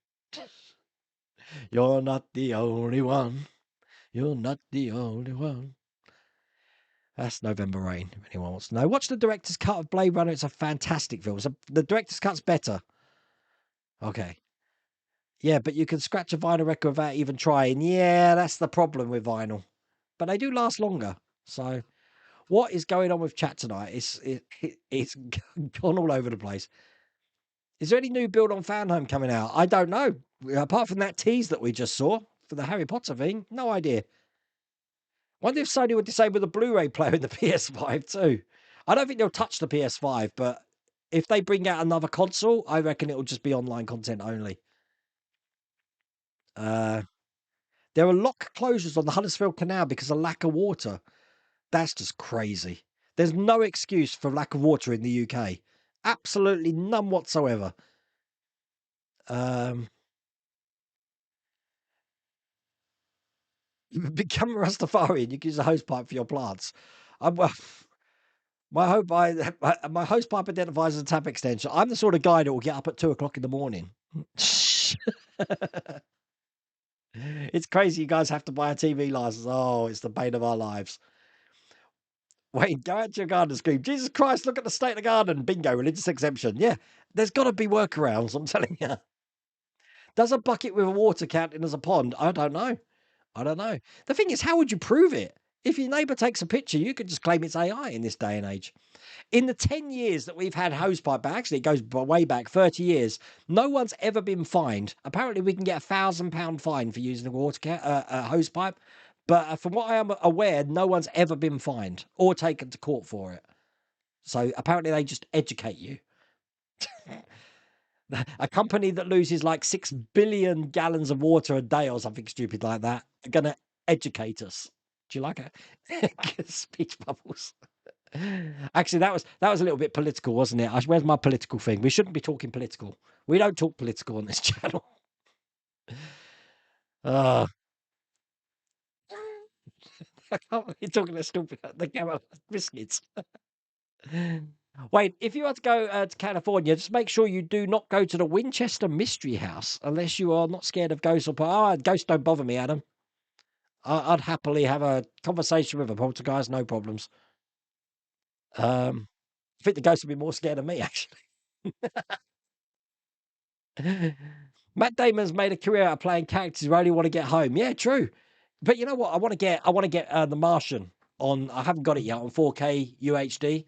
You're not the only one. You're not the only one. That's November Rain, if anyone wants to know. Watch the director's cut of Blade Runner. It's a fantastic film. So the director's cut's better. Okay. Yeah, but you can scratch a vinyl record without even trying. Yeah, that's the problem with vinyl. But they do last longer. So what is going on with chat tonight? It's gone all over the place. Is there any new build on Fanhome coming out? I don't know. Apart from that tease that we just saw for the Harry Potter thing, no idea. Wonder if Sony would disable the Blu-ray player in the PS5 too. I don't think they'll touch the PS5, but if they bring out another console, I reckon it'll just be online content only. There are lock closures on the Huddersfield Canal because of lack of water. That's just crazy. There's no excuse for lack of water in the UK. Absolutely none whatsoever. Become a Rastafarian. You can use a hose pipe for your plants. Well, my hose pipe identifies as a tap extension. I'm the sort of guy that will get up at 2 o'clock in the morning. It's crazy. You guys have to buy a TV license. Oh, it's the bane of our lives. Wait, go out to your garden and scream, Jesus Christ, look at the state of the garden. Bingo, religious exemption. Yeah, there's got to be workarounds, I'm telling you. Does a bucket with a water count in as a pond? I don't know. I don't know. The thing is, how would you prove it? If your neighbour takes a picture, you could just claim it's AI in this day and age. In the 10 years that we've had hosepipe, actually, it goes way back 30 years, no one's ever been fined. Apparently, we can get £1,000 fine for using a hosepipe. But from what I am aware, no one's ever been fined or taken to court for it. So apparently, they just educate you. A company that loses like 6 billion gallons of water a day or something stupid like that are going to educate us. Do you like it? Speech bubbles. Actually, that was a little bit political, wasn't it? Where's my political thing? We shouldn't be talking political. We don't talk political on this channel. You're talking to stupid the camera biscuits. Wait, if you are to go to California, just make sure you do not go to the Winchester Mystery House unless you are not scared of ghosts or ghosts don't bother me, Adam. I'd happily have a conversation with a poltergeist, no problems. I think the ghost would be more scared of me, actually. Matt Damon's made a career out of playing characters who only want to get home. Yeah, true. But you know what? I want to get The Martian on. I haven't got it yet on 4K UHD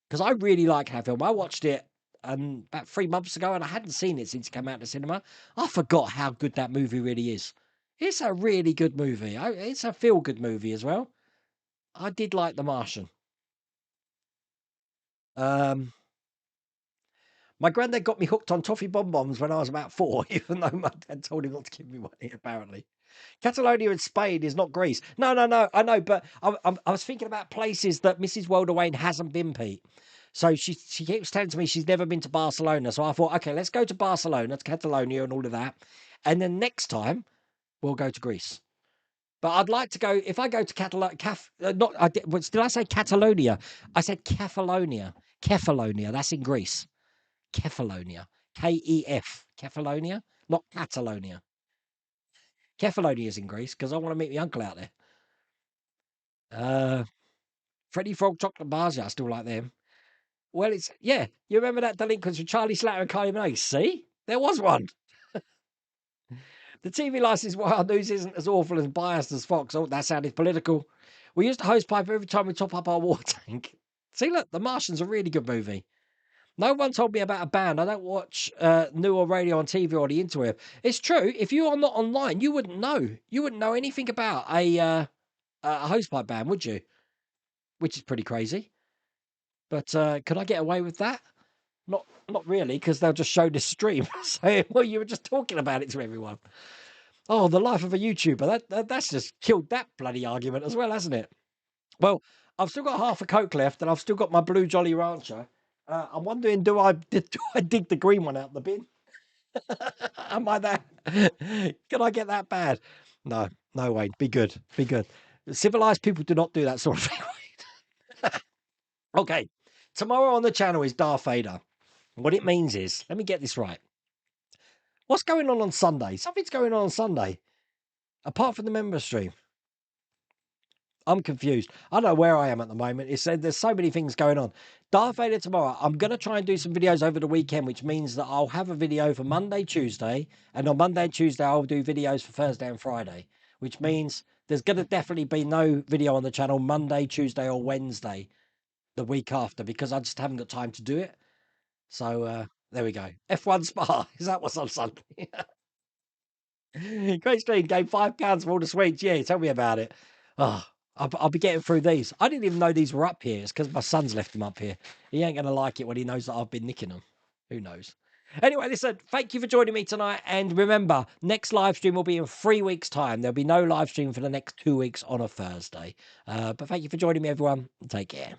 because I really like that film. I watched it about 3 months ago, and I hadn't seen it since it came out in the cinema. I forgot how good that movie really is. It's a really good movie. It's a feel-good movie as well. I did like The Martian. My granddad got me hooked on toffee bonbons when I was about 4, even though my dad told him not to give me money, apparently. Catalonia in Spain is not Greece. No, I know, but I was thinking about places that Mrs. Wayne hasn't been, Pete. So she keeps telling me she's never been to Barcelona. So I thought, okay, let's go to Barcelona, to Catalonia and all of that. And then next time, we'll go to Greece. But I'd like to go, if I go to Catalonia, did I say Catalonia? I said Kefalonia. Kefalonia, that's in Greece. Kefalonia. Kef. Kefalonia, not Catalonia. Kefalonia is in Greece because I want to meet my uncle out there. Freddy Frog chocolate bars, yeah, I still like them. Well, you remember that delinquents with Charlie Slater and Kylie Minogue? See? There was one. The TV license Wild News isn't as awful and biased as Fox. Oh, that sounded political. We used a hose pipe every time we top up our water tank. See, look, The Martian's a really good movie. No one told me about a band. I don't watch new or radio on TV or the interweb. It's true. If you are not online, you wouldn't know. You wouldn't know anything about a hosepipe band, would you? Which is pretty crazy. But could I get away with that? Not really, because they'll just show this stream saying, well, you were just talking about it to everyone. Oh, the life of a YouTuber. That's just killed that bloody argument as well, hasn't it? Well, I've still got half a Coke left, and I've still got my Blue Jolly Rancher. I'm wondering, do I dig the green one out the bin? Am I that? Can I get that bad? No way. Be good. Civilized people do not do that sort of thing. Okay. Tomorrow on the channel is Darth Vader. What it means is, let me get this right. What's going on Sunday? Something's going on Sunday. Apart from the member stream. I'm confused. I don't know where I am at the moment. There's so many things going on. Darth Vader tomorrow. I'm going to try and do some videos over the weekend, which means that I'll have a video for Monday, Tuesday. And on Monday and Tuesday, I'll do videos for Thursday and Friday, which means there's going to definitely be no video on the channel Monday, Tuesday, or Wednesday the week after because I just haven't got time to do it. So there we go. F1 Spa. Is that what's on Sunday? Great stream. Gave £5 for all the sweets. Yeah, tell me about it. Oh, I'll be getting through these. I didn't even know these were up here. It's because my son's left them up here. He ain't going to like it when he knows that I've been nicking them. Who knows? Anyway, listen, thank you for joining me tonight. And remember, next live stream will be in 3 weeks' time. There'll be no live stream for the next 2 weeks on a Thursday. But thank you for joining me, everyone. Take care.